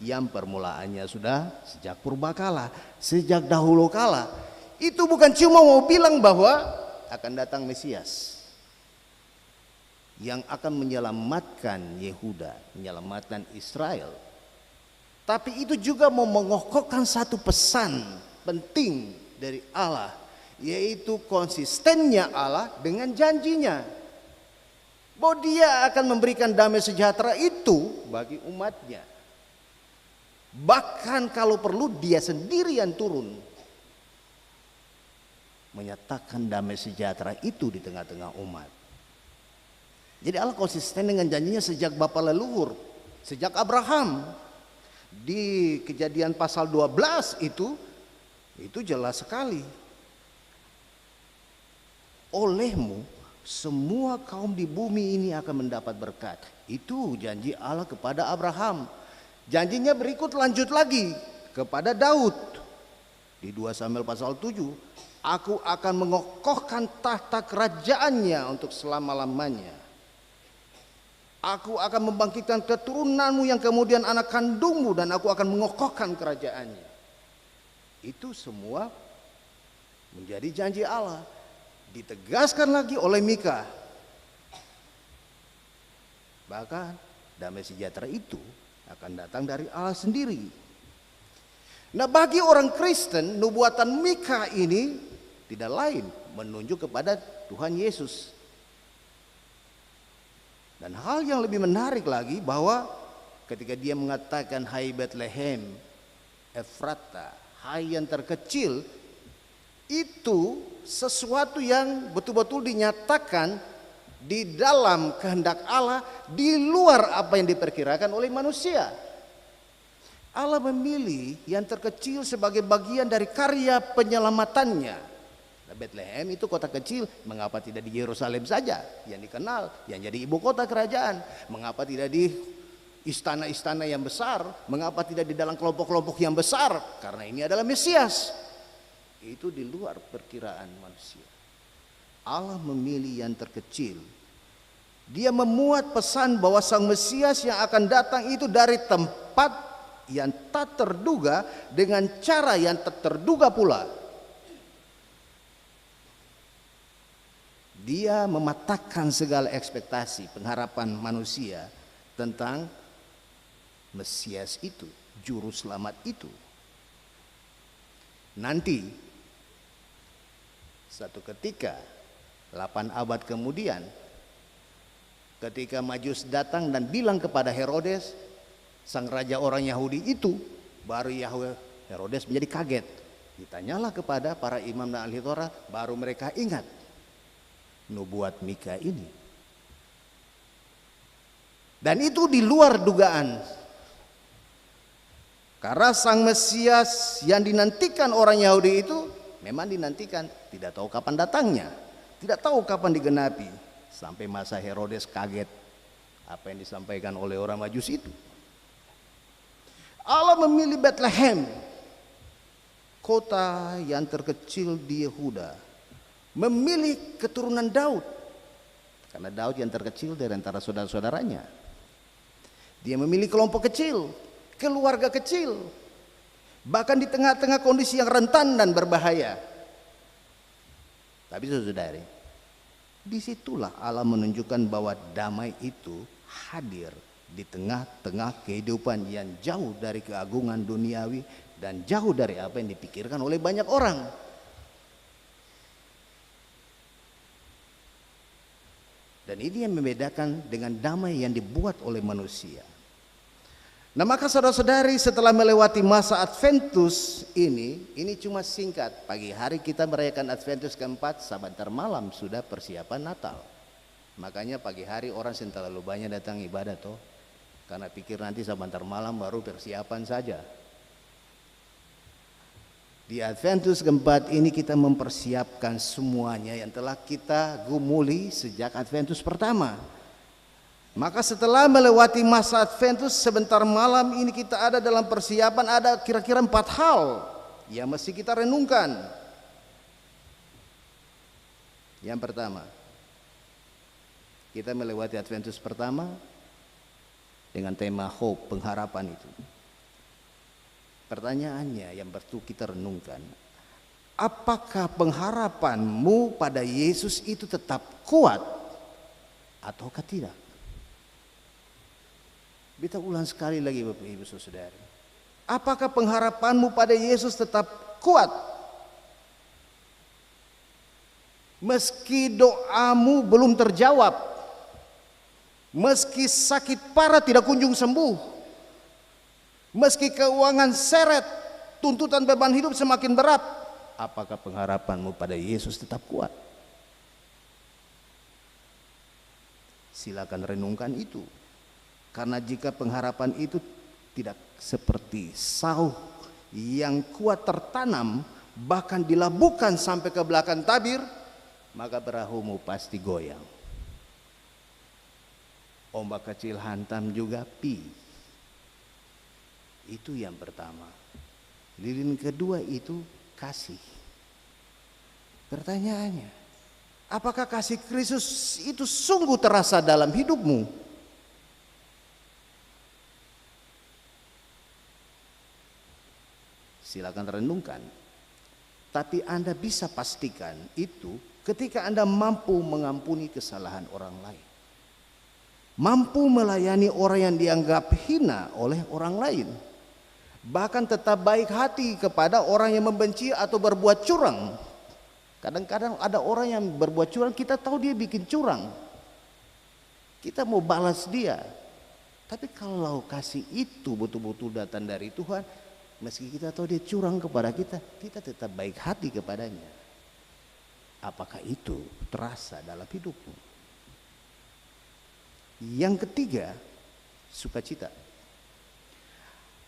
yang permulaannya sudah sejak purbakala, sejak dahulu kala. Itu bukan cuma mau bilang bahwa akan datang Mesias yang akan menyelamatkan Yehuda, menyelamatkan Israel. Tapi itu juga mau mengokohkan satu pesan penting dari Allah, yaitu konsistennya Allah dengan janjinya, bahwa dia akan memberikan damai sejahtera itu bagi umatnya. Bahkan kalau perlu dia sendiri yang turun menyatakan damai sejahtera itu di tengah-tengah umat. Jadi Allah konsisten dengan janjinya sejak bapa leluhur, sejak Abraham. Di Kejadian pasal 12 itu jelas sekali. Olehmu semua kaum di bumi ini akan mendapat berkat. Itu janji Allah kepada Abraham. Janjinya berikut lanjut lagi kepada Daud. Di 2 Samuel pasal 7, aku akan mengokohkan tahta kerajaannya untuk selama-lamanya. Aku akan membangkitkan keturunanmu yang kemudian anak kandungmu, dan aku akan mengokohkan kerajaannya. Itu semua menjadi janji Allah. Ditegaskan lagi oleh Mika. Bahkan damai sejahtera itu akan datang dari Allah sendiri. Nah, bagi orang Kristen, nubuatan Mika ini tidak lain menunjuk kepada Tuhan Yesus. Dan hal yang lebih menarik lagi bahwa ketika dia mengatakan hai Bethlehem Efrata, hai yang terkecil, itu sesuatu yang betul-betul dinyatakan di dalam kehendak Allah, di luar apa yang diperkirakan oleh manusia. Allah memilih yang terkecil sebagai bagian dari karya penyelamatannya. Nah, Bethlehem itu kota kecil, mengapa tidak di Yerusalem saja yang dikenal, yang jadi ibu kota kerajaan? Mengapa tidak di istana-istana yang besar? Mengapa tidak di dalam kelompok-kelompok yang besar? Karena ini adalah Mesias. Itu di luar perkiraan manusia. Allah memilih yang terkecil. Dia memuat pesan bahwa Sang Mesias yang akan datang itu dari tempat yang tak terduga dengan cara yang tak terduga pula. Dia mematahkan segala ekspektasi, pengharapan manusia tentang Mesias itu, juru selamat itu. Nanti satu ketika 8 abad kemudian, ketika Majus datang dan bilang kepada Herodes, sang raja orang Yahudi itu, baru Herodes menjadi kaget. Ditanyalah kepada para imam dan ahli Torah, baru mereka ingat nubuat Mika ini. Dan itu di luar dugaan. Karena sang Mesias yang dinantikan orang Yahudi itu memang dinantikan, tidak tahu kapan datangnya, tidak tahu kapan digenapi. Sampai masa Herodes kaget apa yang disampaikan oleh orang Majus itu. Allah memilih Bethlehem, kota yang terkecil di Yehuda, memilih keturunan Daud, karena Daud yang terkecil dari antara saudara-saudaranya. Dia memilih kelompok kecil, keluarga kecil, bahkan di tengah-tengah kondisi yang rentan dan berbahaya. Tapi saudari, disitulah Allah menunjukkan bahwa damai itu hadir di tengah-tengah kehidupan yang jauh dari keagungan duniawi dan jauh dari apa yang dipikirkan oleh banyak orang. Dan ini yang membedakan dengan damai yang dibuat oleh manusia. Nah, maka saudara-saudari, setelah melewati masa Adventus ini cuma singkat. Pagi hari kita merayakan Adventus keempat, sebentar malam sudah persiapan Natal. Makanya pagi hari orang terlalu banyak datang ibadah toh, karena pikir nanti sebentar malam baru persiapan saja. Di Adventus keempat ini kita mempersiapkan semuanya yang telah kita gumuli sejak Adventus pertama. Maka setelah melewati masa Adventus, sebentar malam ini kita ada dalam persiapan, ada kira-kira 4 hal yang mesti kita renungkan. Yang pertama, kita melewati Adventus pertama dengan tema hope, pengharapan itu. Pertanyaannya yang perlu kita renungkan, apakah pengharapanmu pada Yesus itu tetap kuat ataukah tidak? Kita ulang sekali lagi Bapak Ibu Saudara. Apakah pengharapanmu pada Yesus tetap kuat? Meski doamu belum terjawab, meski sakit parah tidak kunjung sembuh, meski keuangan seret, tuntutan beban hidup semakin berat, apakah pengharapanmu pada Yesus tetap kuat? Silakan renungkan itu. Karena jika pengharapan itu tidak seperti sauh yang kuat tertanam, bahkan dilabuhkan sampai ke belakang tabir, maka perahumu pasti goyang. Ombak kecil hantam juga pi. Itu yang pertama. Lilin kedua itu kasih. Pertanyaannya, apakah kasih Kristus itu sungguh terasa dalam hidupmu? Silakan renungkan. Tapi Anda bisa pastikan itu ketika Anda mampu mengampuni kesalahan orang lain. Mampu melayani orang yang dianggap hina oleh orang lain. Bahkan tetap baik hati kepada orang yang membenci atau berbuat curang. Kadang-kadang ada orang yang berbuat curang, kita tahu dia bikin curang, kita mau balas dia. Tapi kalau kasih itu betul-betul datang dari Tuhan, meski kita tahu dia curang kepada kita, kita tetap baik hati kepadanya. Apakah itu terasa dalam hidupmu? Yang ketiga, sukacita.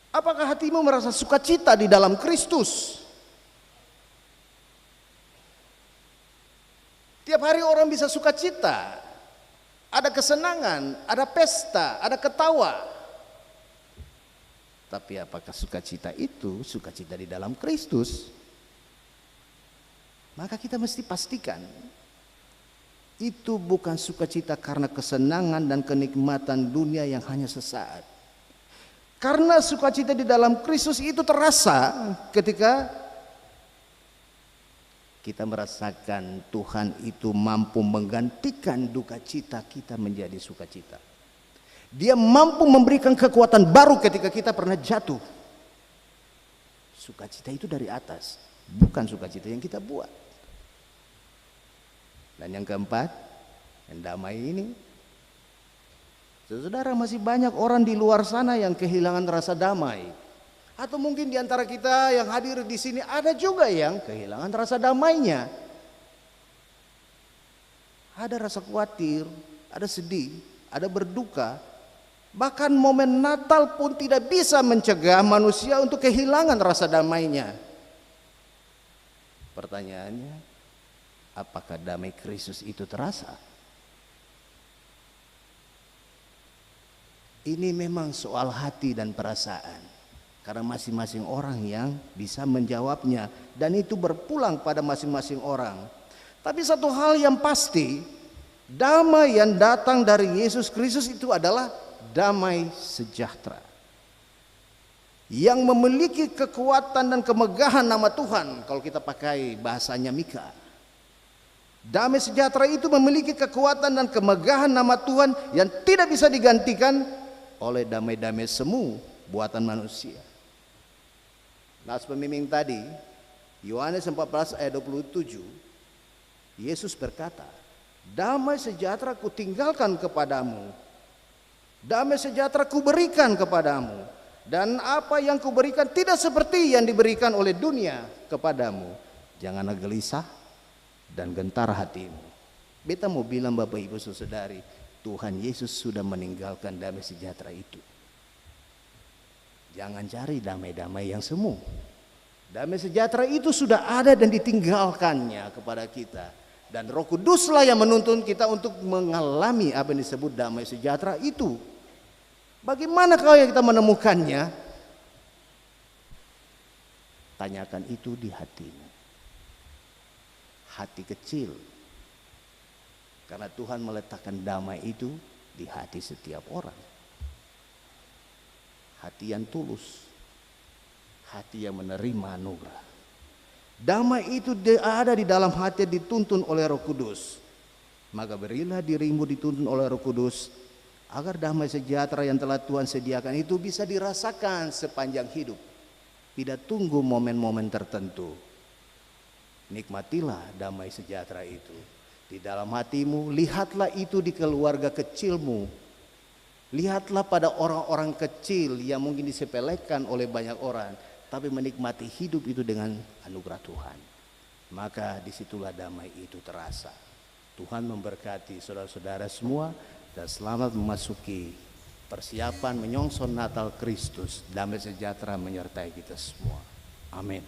Apakah hatimu merasa sukacita di dalam Kristus? Tiap hari orang bisa sukacita, ada kesenangan, ada pesta, ada ketawa. Tapi apakah sukacita itu sukacita di dalam Kristus? Maka kita mesti pastikan itu bukan sukacita karena kesenangan dan kenikmatan dunia yang hanya sesaat. Karena sukacita di dalam Kristus itu terasa ketika kita merasakan Tuhan itu mampu menggantikan duka cita kita menjadi sukacita. Dia mampu memberikan kekuatan baru ketika kita pernah jatuh. Sukacita itu dari atas, bukan sukacita yang kita buat. Dan yang keempat, yang damai ini, saudara, masih banyak orang di luar sana yang kehilangan rasa damai. Atau mungkin di antara kita yang hadir di sini ada juga yang kehilangan rasa damainya. Ada rasa khawatir, ada sedih, ada berduka. Bahkan momen Natal pun tidak bisa mencegah manusia untuk kehilangan rasa damainya. Pertanyaannya, apakah damai Kristus itu terasa? Ini memang soal hati dan perasaan. Karena masing-masing orang yang bisa menjawabnya. Dan itu berpulang pada masing-masing orang. Tapi satu hal yang pasti, damai yang datang dari Yesus Kristus itu adalah damai sejahtera. Yang memiliki kekuatan dan kemegahan nama Tuhan. Kalau kita pakai bahasanya Mika. Damai sejahtera itu memiliki kekuatan dan kemegahan nama Tuhan yang tidak bisa digantikan oleh damai-damai semu buatan manusia. Nas pembimbing tadi, Yohanes 14 ayat 27, Yesus berkata, damai sejahtera ku tinggalkan kepadamu, damai sejahtera ku berikan kepadamu, dan apa yang ku berikan tidak seperti yang diberikan oleh dunia kepadamu. Janganlah gelisah dan gentar hatimu. Beta mau bilang Bapak Ibu Saudari, Tuhan Yesus sudah meninggalkan damai sejahtera itu. Jangan cari damai-damai yang semu. Damai sejahtera itu sudah ada dan ditinggalkannya kepada kita. Dan Roh Kuduslah yang menuntun kita untuk mengalami apa yang disebut damai sejahtera itu. Bagaimana kalau kita menemukannya? Tanyakan itu di hatimu. Hati kecil. Karena Tuhan meletakkan damai itu di hati setiap orang. Hati yang tulus, hati yang menerima anugerah. Damai itu ada di dalam hati yang dituntun oleh Roh Kudus. Maka berilah dirimu dituntun oleh Roh Kudus, agar damai sejahtera yang telah Tuhan sediakan itu bisa dirasakan sepanjang hidup. Tidak tunggu momen-momen tertentu. Nikmatilah damai sejahtera itu di dalam hatimu. Lihatlah itu di keluarga kecilmu. Lihatlah pada orang-orang kecil yang mungkin disepelekan oleh banyak orang, tapi menikmati hidup itu dengan anugerah Tuhan. Maka disitulah damai itu terasa. Tuhan memberkati saudara-saudara semua dan selamat memasuki persiapan menyongsong Natal Kristus. Damai sejahtera menyertai kita semua. Amin.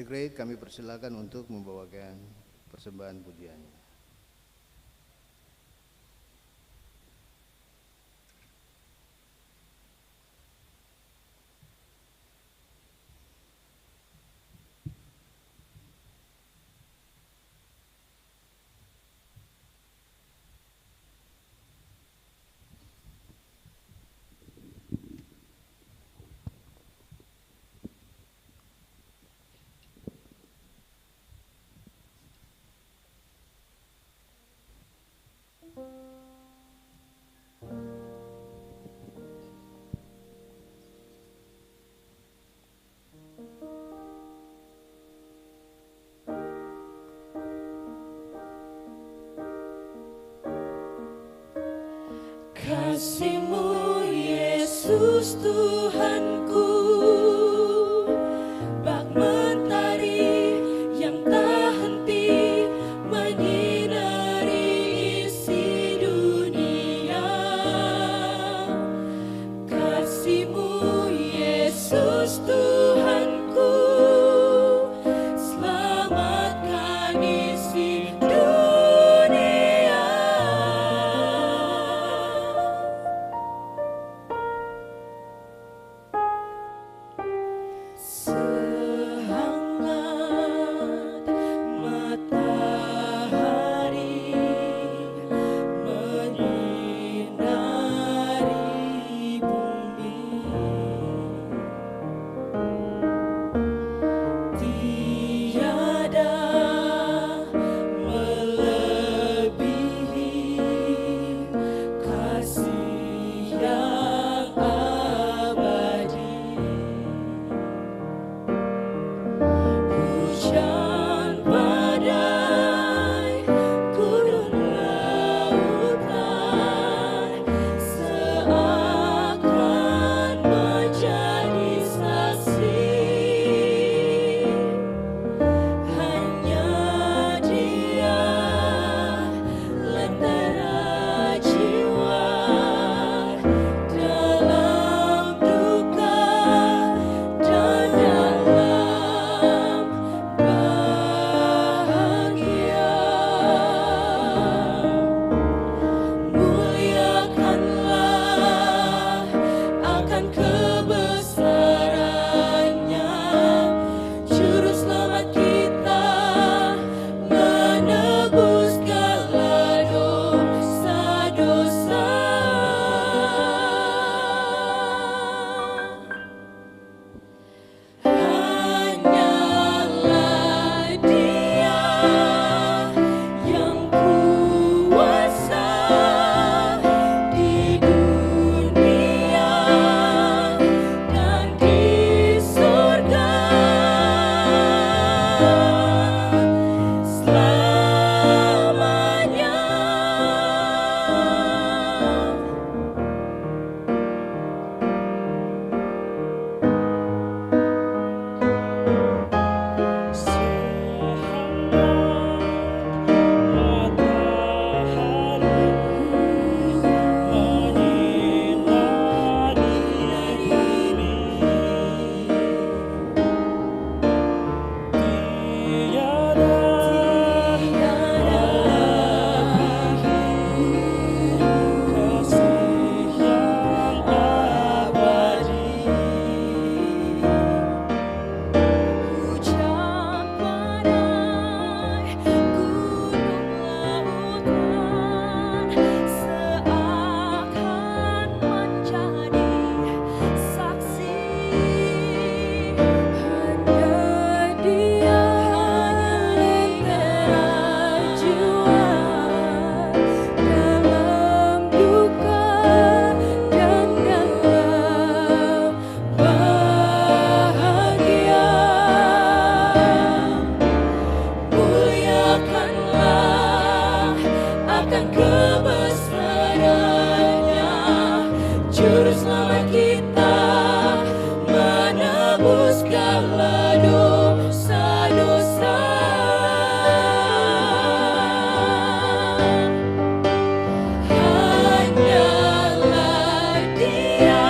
The Great kami persilakan untuk membawakan persembahan pujiannya. Kasih-Mu Yesus Tuhanku, bak mentari yang tak henti menyinari isi dunia. Kasih-Mu Yesus Tuhanku, selamatkan isi dunia. Sehangat matahari menyinari bumi, tiada melebihi kasih yang abadi. Hujan badai, gunung lautan seakan menjadi saksi. Hanya Dia lentera jiwa dalam duka dan dalam bahagia. Muliakanlah akan kebesarannya, Juru Selamat kita menebus segala dosa-dosa. Hanyalah Dia yang kuasa di dunia dan di surga selamanya. Hujan badai, gunung lautan seakan menjadi saksi. Hanya Dia lentera jiwa dalam duka dan dalam bahagia. Muliakanlah akan kebesarannya, Juru Selamat kita menebus segala dosa-dosa. Hanyalah Dia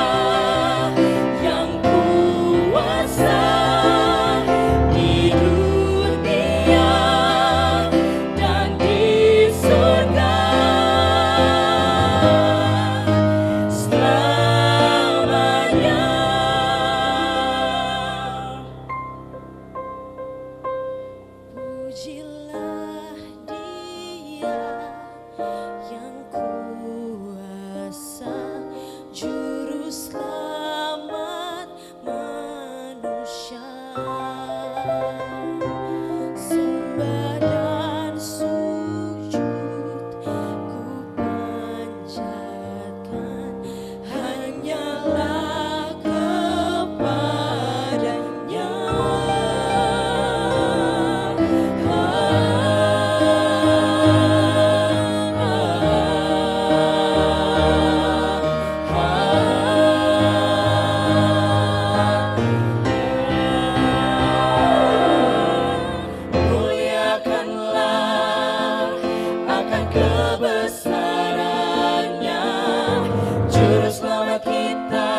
yang kuasa di dunia Sembah dan sujud ku panjatkan hanyalah kepadanya. Muliakanlah akan kebesarannya, Juru Selamat kita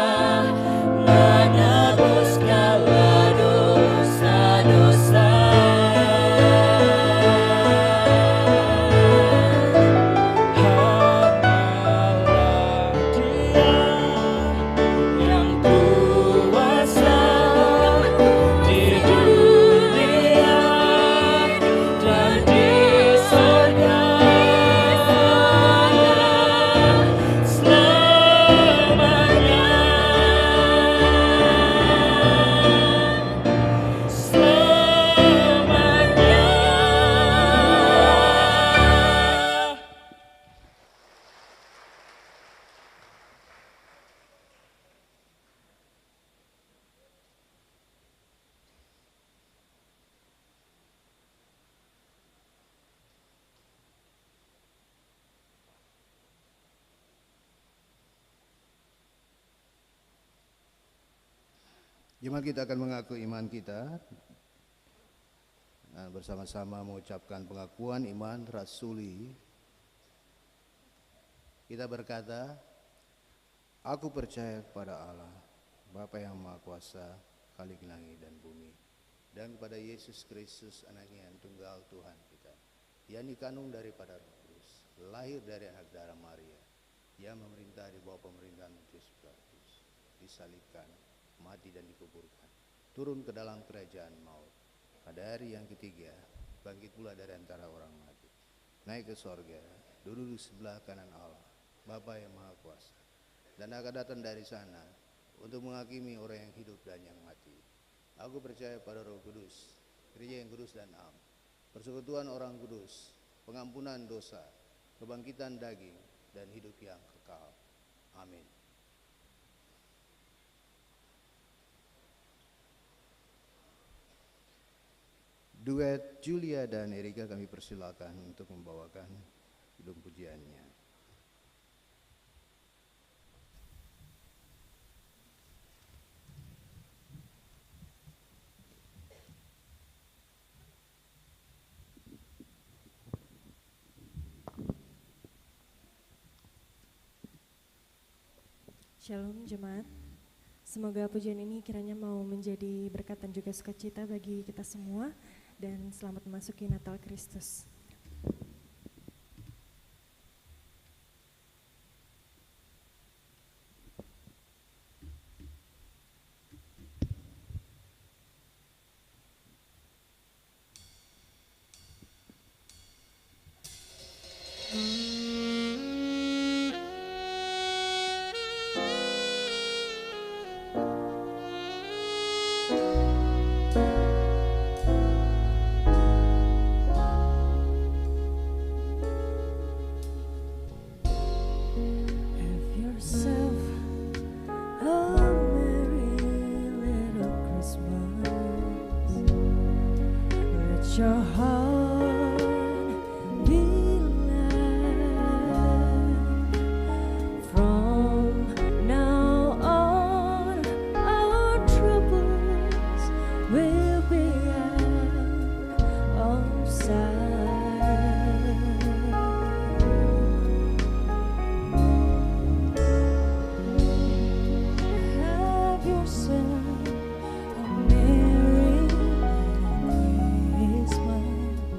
menebus segala dosa-dosa. Hanyalah Dia yang kuasa di dunia dan di surga selamanya. Selamanya. Jemaat, kita akan mengaku iman kita dan bersama-sama mengucapkan pengakuan iman rasuli. Kita berkata, aku percaya kepada Allah, Bapa yang Maha Kuasa, Khalik langit dan bumi, dan kepada Yesus Kristus, anaknya yang tunggal Tuhan kita, yang dikandung daripada Roh Kudus, lahir dari anak darah Maria, yang memerintah di bawah pemerintahan Pontius Pilatus, disalibkan, mati dan dikuburkan, turun ke dalam kerajaan maut, pada hari yang ketiga bangkit pula dari antara orang mati, naik ke sorga, duduk di sebelah kanan Allah, Bapa yang Maha Kuasa, dan akan datang dari sana untuk menghakimi orang yang hidup dan yang mati. Aku percaya pada Roh Kudus, gereja yang kudus dan am, persekutuan orang kudus, pengampunan dosa, kebangkitan daging, dan hidup yang kekal. Amin. Duet Julia dan Erika kami persilakan untuk membawakan kidung pujiannya. Shalom jemaat, semoga pujian ini kiranya mau menjadi berkat dan juga sukacita bagi kita semua, dan selamat memasuki Natal Kristus. Your heart be light. From now on, our troubles will be out of sight. Have yourself a merry Christmas.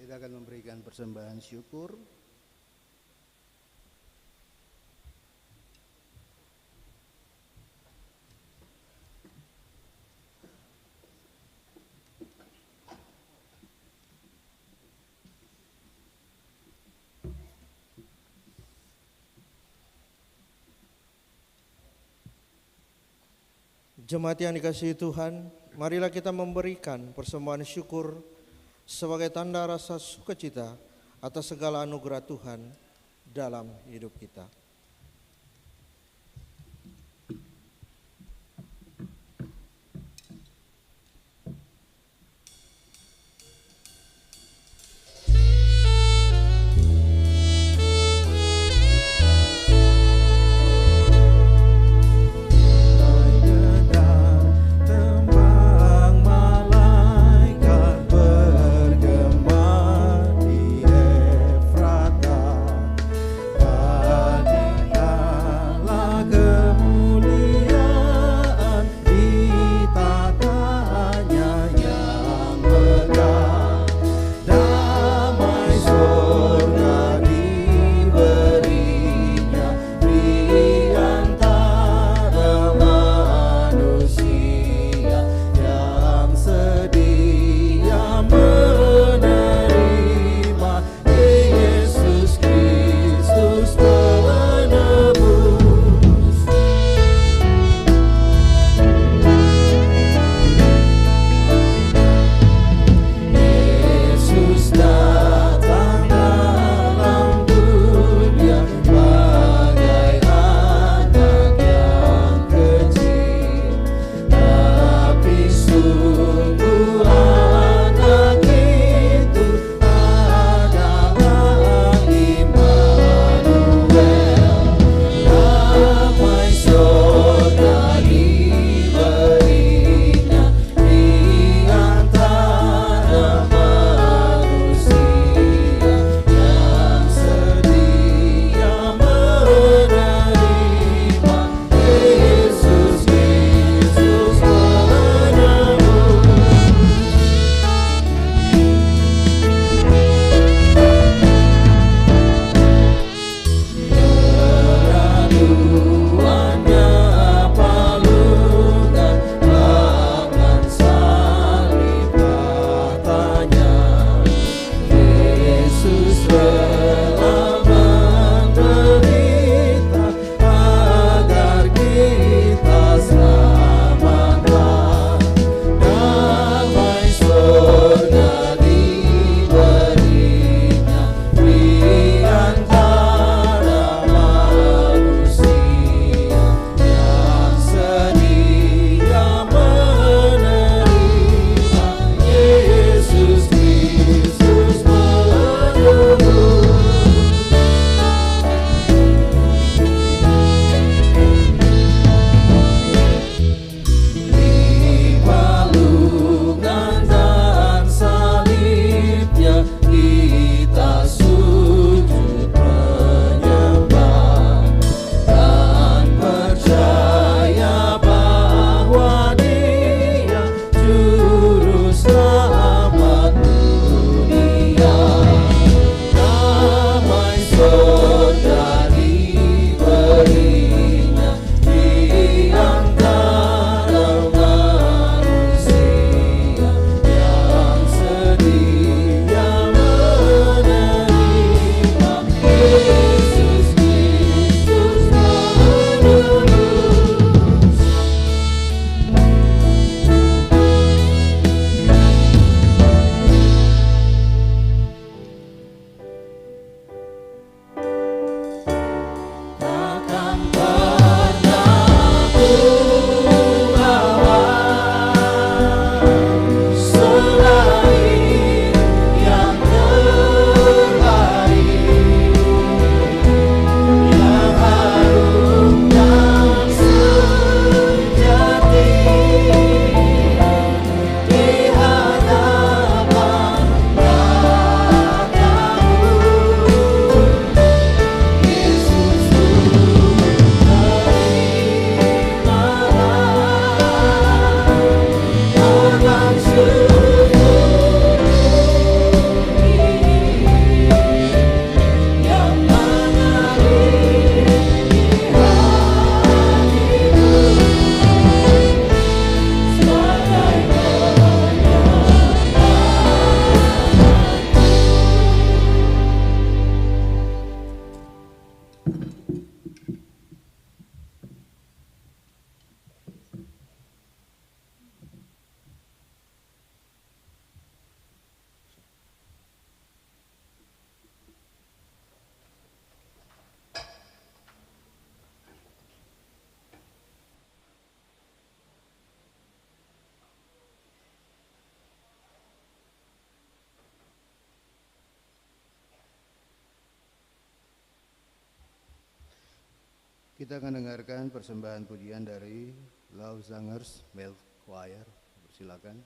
Kita akan memberikan persembahan syukur. Jemaat yang dikasihi Tuhan, marilah kita memberikan persembahan syukur sebagai tanda rasa sukacita atas segala anugerah Tuhan dalam hidup kita. Di Efrata, Kita akan dengarkan persembahan pujian dari Love Singers Male Choir. Silakan.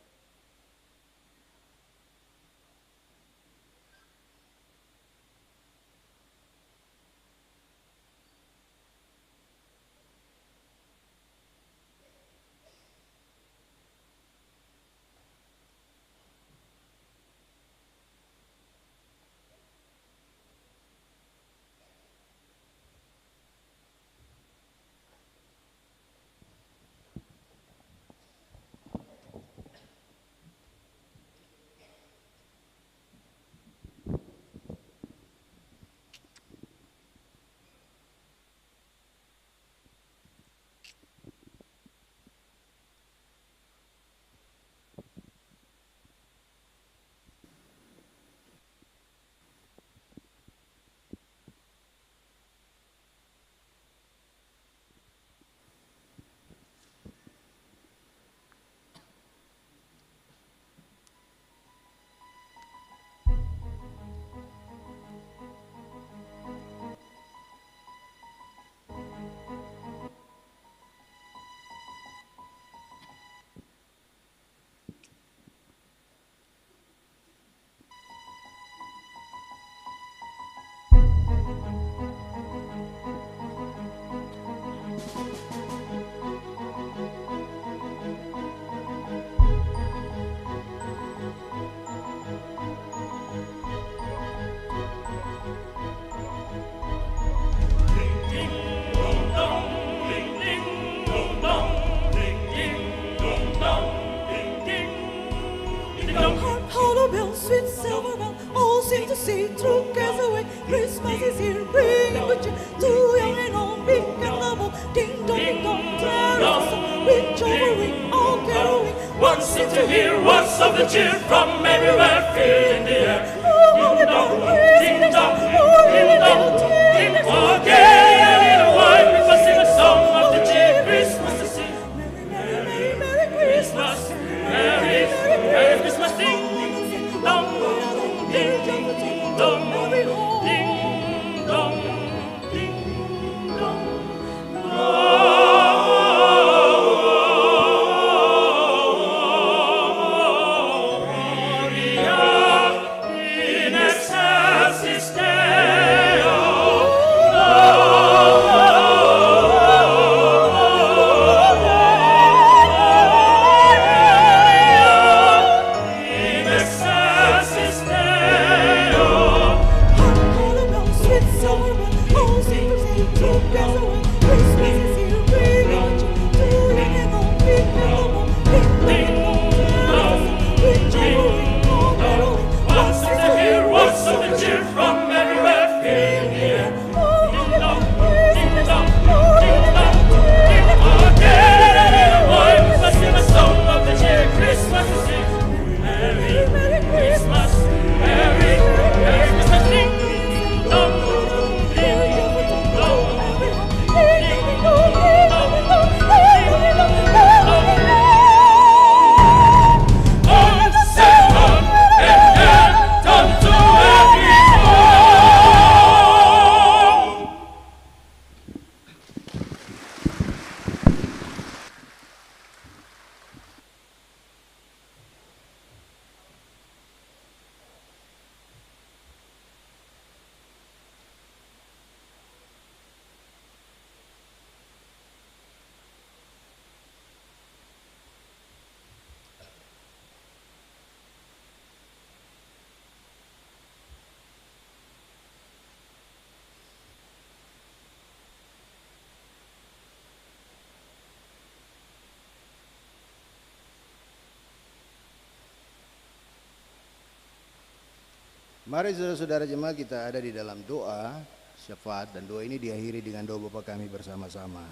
Mari saudara-saudara jemaat, kita ada di dalam doa syafaat, dan doa ini diakhiri dengan doa Bapa kami bersama-sama.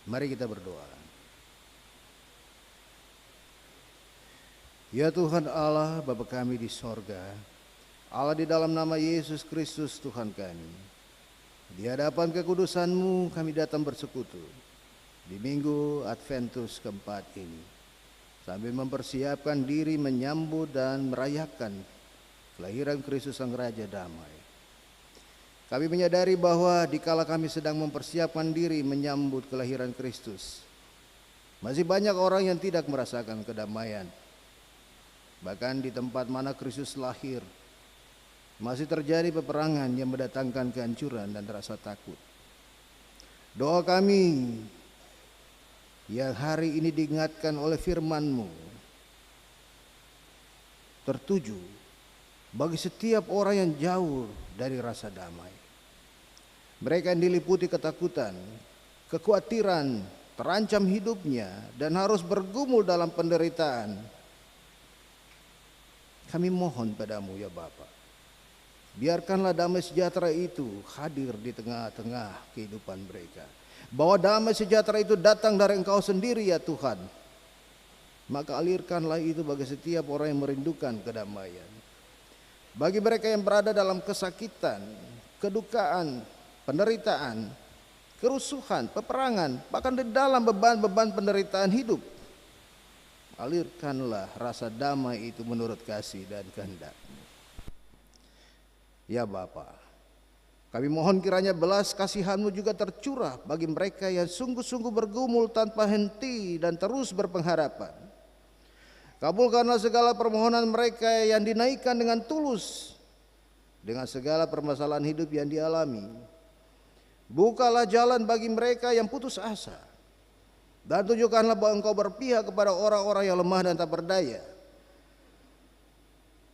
Mari kita berdoa. Ya Tuhan Allah, Bapa kami di sorga, Allah, di dalam nama Yesus Kristus Tuhan kami, di hadapan kekudusan-Mu kami datang bersekutu di minggu Adventus keempat ini, sambil mempersiapkan diri menyambut dan merayakan kelahiran Kristus Sang Raja Damai. Kami menyadari bahwa dikala kami sedang mempersiapkan diri menyambut kelahiran Kristus, masih banyak orang yang tidak merasakan kedamaian. Bahkan di tempat mana Kristus lahir, masih terjadi peperangan yang mendatangkan kehancuran dan rasa takut. Doa kami yang hari ini diingatkan oleh firman-Mu tertuju bagi setiap orang yang jauh dari rasa damai. Mereka yang diliputi ketakutan, kekhawatiran, terancam hidupnya dan harus bergumul dalam penderitaan. Kami mohon padamu ya Bapa, biarkanlah damai sejahtera itu hadir di tengah-tengah kehidupan mereka. Bahwa damai sejahtera itu datang dari Engkau sendiri ya Tuhan. Maka alirkanlah itu bagi setiap orang yang merindukan kedamaian. Bagi mereka yang berada dalam kesakitan, kedukaan, penderitaan, kerusuhan, peperangan, bahkan di dalam beban-beban penderitaan hidup, alirkanlah rasa damai itu menurut kasih dan kehendak-Mu. Ya Bapa, kami mohon kiranya belas kasihan-Mu juga tercurah bagi mereka yang sungguh-sungguh bergumul tanpa henti dan terus berpengharapan. Kabulkanlah segala permohonan mereka yang dinaikkan dengan tulus dengan segala permasalahan hidup yang dialami. Bukalah jalan bagi mereka yang putus asa, dan tunjukkanlah bahwa Engkau berpihak kepada orang-orang yang lemah dan tak berdaya.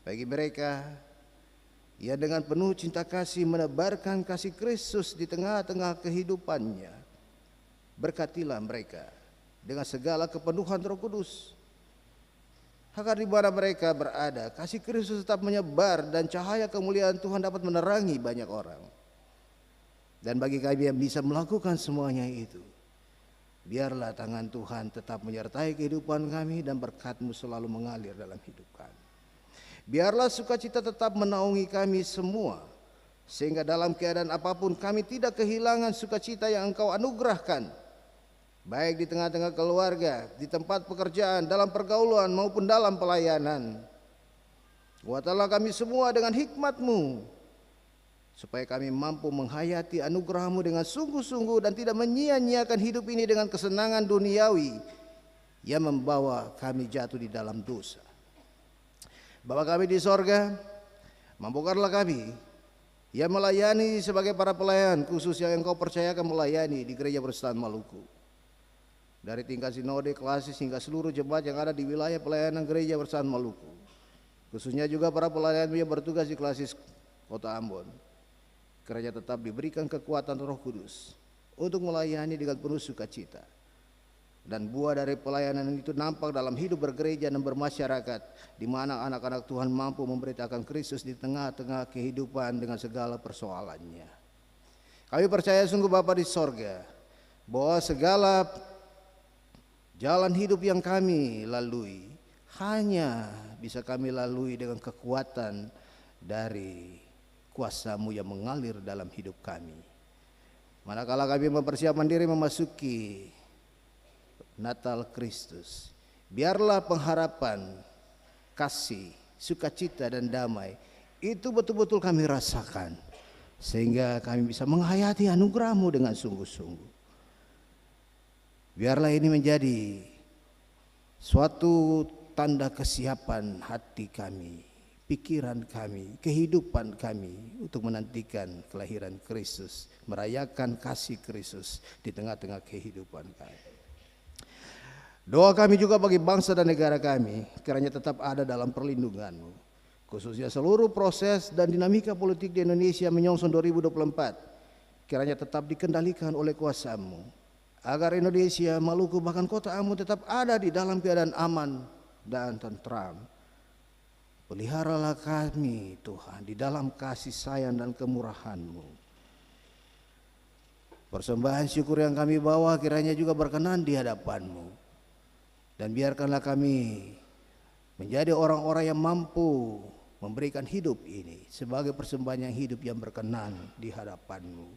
Bagi mereka yang dengan penuh cinta kasih menebarkan kasih Kristus di tengah-tengah kehidupannya, berkatilah mereka dengan segala kepenuhan Roh Kudus, agar di mana mereka berada, kasih Kristus tetap menyebar dan cahaya kemuliaan Tuhan dapat menerangi banyak orang. Dan bagi kami yang bisa melakukan semuanya itu, biarlah tangan Tuhan tetap menyertai kehidupan kami dan berkat-Mu selalu mengalir dalam hidup kami. Biarlah sukacita tetap menaungi kami semua, sehingga dalam keadaan apapun kami tidak kehilangan sukacita yang Engkau anugerahkan, baik di tengah-tengah keluarga, di tempat pekerjaan, dalam pergaulan maupun dalam pelayanan. Kuatkanlah kami semua dengan hikmat-Mu, supaya kami mampu menghayati anugerah-Mu dengan sungguh-sungguh dan tidak menyia-nyiakan hidup ini dengan kesenangan duniawi yang membawa kami jatuh di dalam dosa. Bapa kami di sorga, mampukanlah kami yang melayani sebagai para pelayan khusus yang Engkau percayakan melayani di Gereja Protestan Maluku. Dari tingkat sinode, klasis hingga seluruh jemaat yang ada di wilayah pelayanan Gereja Protestan Maluku. Khususnya juga para pelayan yang bertugas di klasis Kota Ambon. Kiranya tetap diberikan kekuatan Roh Kudus untuk melayani dengan penuh sukacita. Dan buah dari pelayanan itu nampak dalam hidup bergereja dan bermasyarakat, di mana anak-anak Tuhan mampu memberitakan Kristus di tengah-tengah kehidupan dengan segala persoalannya. Kami percaya sungguh Bapa di sorga, bahwa segala jalan hidup yang kami lalui hanya bisa kami lalui dengan kekuatan dari kuasa-Mu yang mengalir dalam hidup kami. Manakala kami mempersiapkan diri memasuki Natal Kristus, biarlah pengharapan, kasih, sukacita dan damai itu betul-betul kami rasakan, sehingga kami bisa menghayati anugerah-Mu dengan sungguh-sungguh. Biarlah ini menjadi suatu tanda kesiapan hati kami, pikiran kami, kehidupan kami untuk menantikan kelahiran Kristus, merayakan kasih Kristus di tengah-tengah kehidupan kami. Doa kami juga bagi bangsa dan negara kami, kiranya tetap ada dalam perlindungan-Mu, khususnya seluruh proses dan dinamika politik di Indonesia menyongsong 2024, kiranya tetap dikendalikan oleh kuasa-Mu, agar Indonesia, Maluku, bahkan kota Ambon tetap ada di dalam keadaan aman dan tentram. Peliharalah kami Tuhan di dalam kasih sayang dan kemurahan-Mu. Persembahan syukur yang kami bawa kiranya juga berkenan di hadapan-Mu. Dan biarkanlah kami menjadi orang-orang yang mampu memberikan hidup ini sebagai persembahan yang hidup yang berkenan di hadapan-Mu.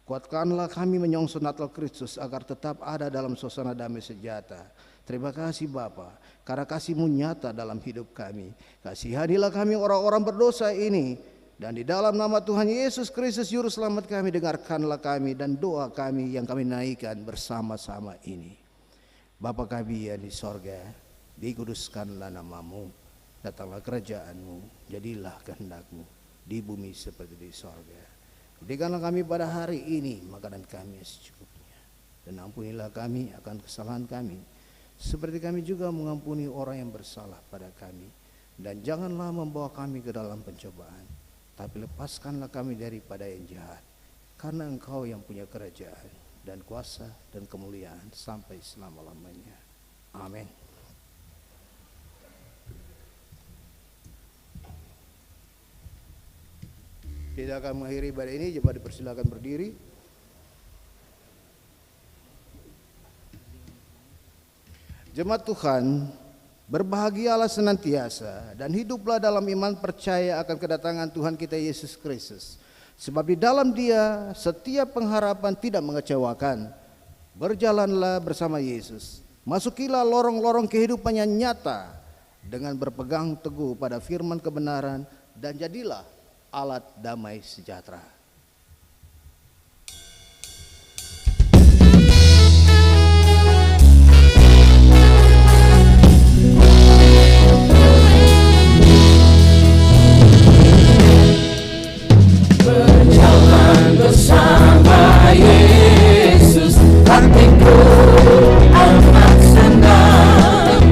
Kuatkanlah kami menyongsong Natal Kristus agar tetap ada dalam suasana damai sejahtera. Terima kasih Bapa, karena kasih-Mu nyata dalam hidup kami. Kasihanilah kami orang-orang berdosa ini Dan di dalam nama Tuhan Yesus Kristus Juru Selamat kami, dengarkanlah kami dan doa kami yang kami naikkan bersama-sama ini. Bapa kami yang di sorga, dikuduskanlah namamu, datanglah kerajaanmu, jadilah kehendakmu di bumi seperti di sorga. Berikanlah kami pada hari ini makanan kami secukupnya, dan ampunilah kami akan kesalahan kami, seperti kami juga mengampuni orang yang bersalah pada kami. Dan janganlah membawa kami ke dalam pencobaan, tapi lepaskanlah kami daripada yang jahat. Karena Engkau yang punya kerajaan dan kuasa dan kemuliaan sampai selama-lamanya. Amin. Kita akan mengakhiri ibadah ini. Jemaat dipersilakan berdiri. Jemaat Tuhan, berbahagialah senantiasa dan hiduplah dalam iman percaya akan kedatangan Tuhan kita Yesus Kristus. Sebab di dalam Dia setiap pengharapan tidak mengecewakan. Berjalanlah bersama Yesus, masukilah lorong-lorong kehidupan yang nyata dengan berpegang teguh pada firman kebenaran, dan jadilah alat damai sejahtera. Berjalan bersama Yesus, hatiku amat senang.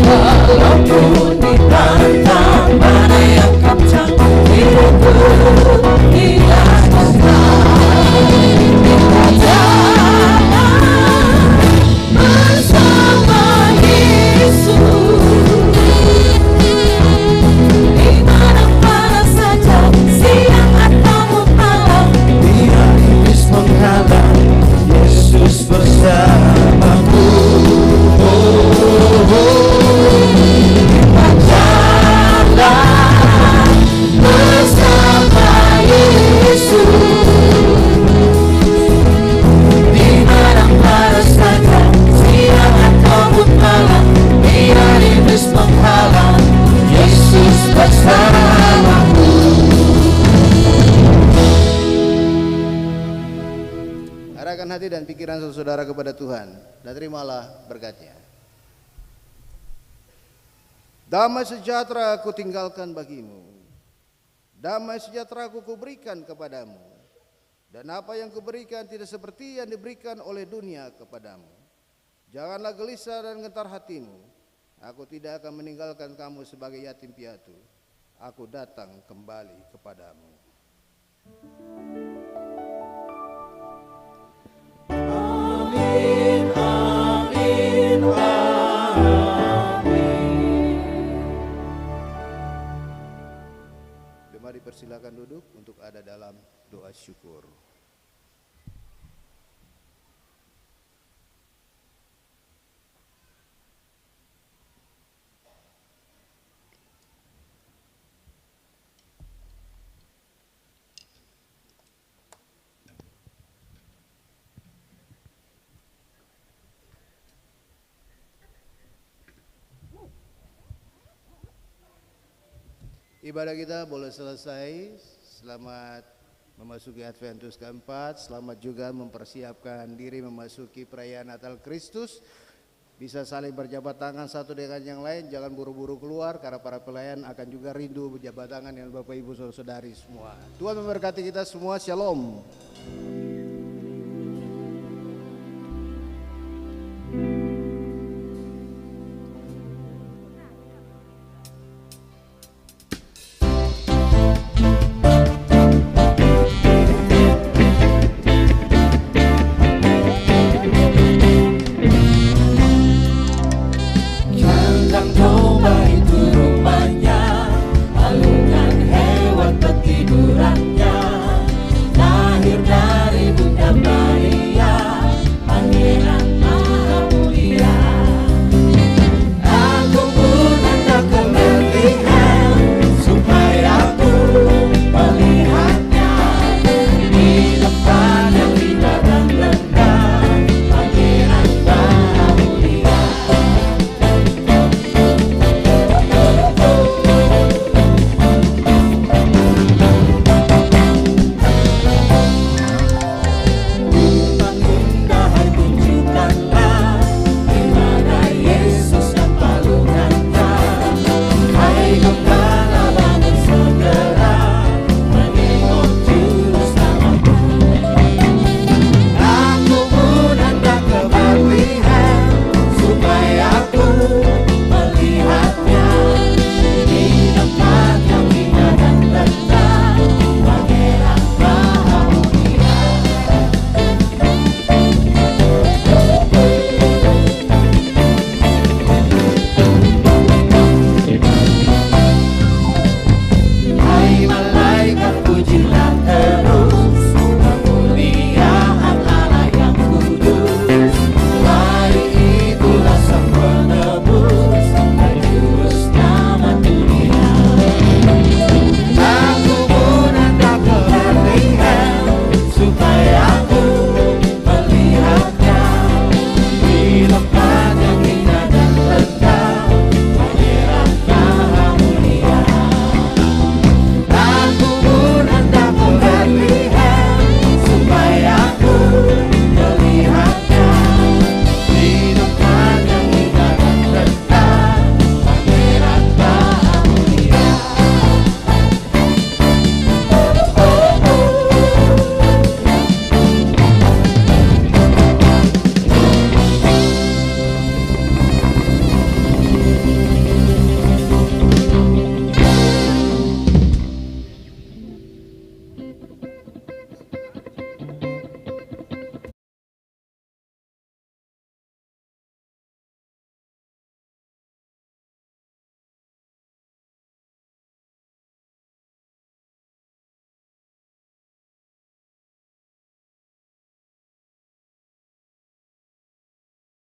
Walaupun ditantang badai yang kencang, hidupku tidak tenang. Berjalan bersama Yesus, di mana saja, siang atau malam, biar iblis menghadang, Yesus bersamaku. Berjalan bersama Yesus, di mana saja, siang atau malam, biar iblis menghalang, Yesus bersamaku. Arahkan hati dan pikiran saudara kepada Tuhan, dan terimalah berkat-Nya. Damai sejahtera aku tinggalkan bagimu, damai sejahtera aku kuberikan kepadamu, dan apa yang kuberikan tidak seperti yang diberikan oleh dunia kepadamu. Janganlah gelisah dan gentar hatimu, aku tidak akan meninggalkan kamu sebagai yatim piatu, aku datang kembali kepadamu. Amin, amin, amin. Jemaat dipersilakan duduk untuk ada dalam doa syukur. Ibadah kita boleh selesai. Selamat memasuki Adventus keempat. Selamat juga mempersiapkan diri memasuki perayaan Natal Kristus. Bisa saling berjabat tangan satu dengan yang lain. Jangan buru-buru keluar karena para pelayan akan juga rindu berjabat tangan dengan Bapak Ibu Saudara-saudari semua. Tuhan memberkati kita semua. Shalom.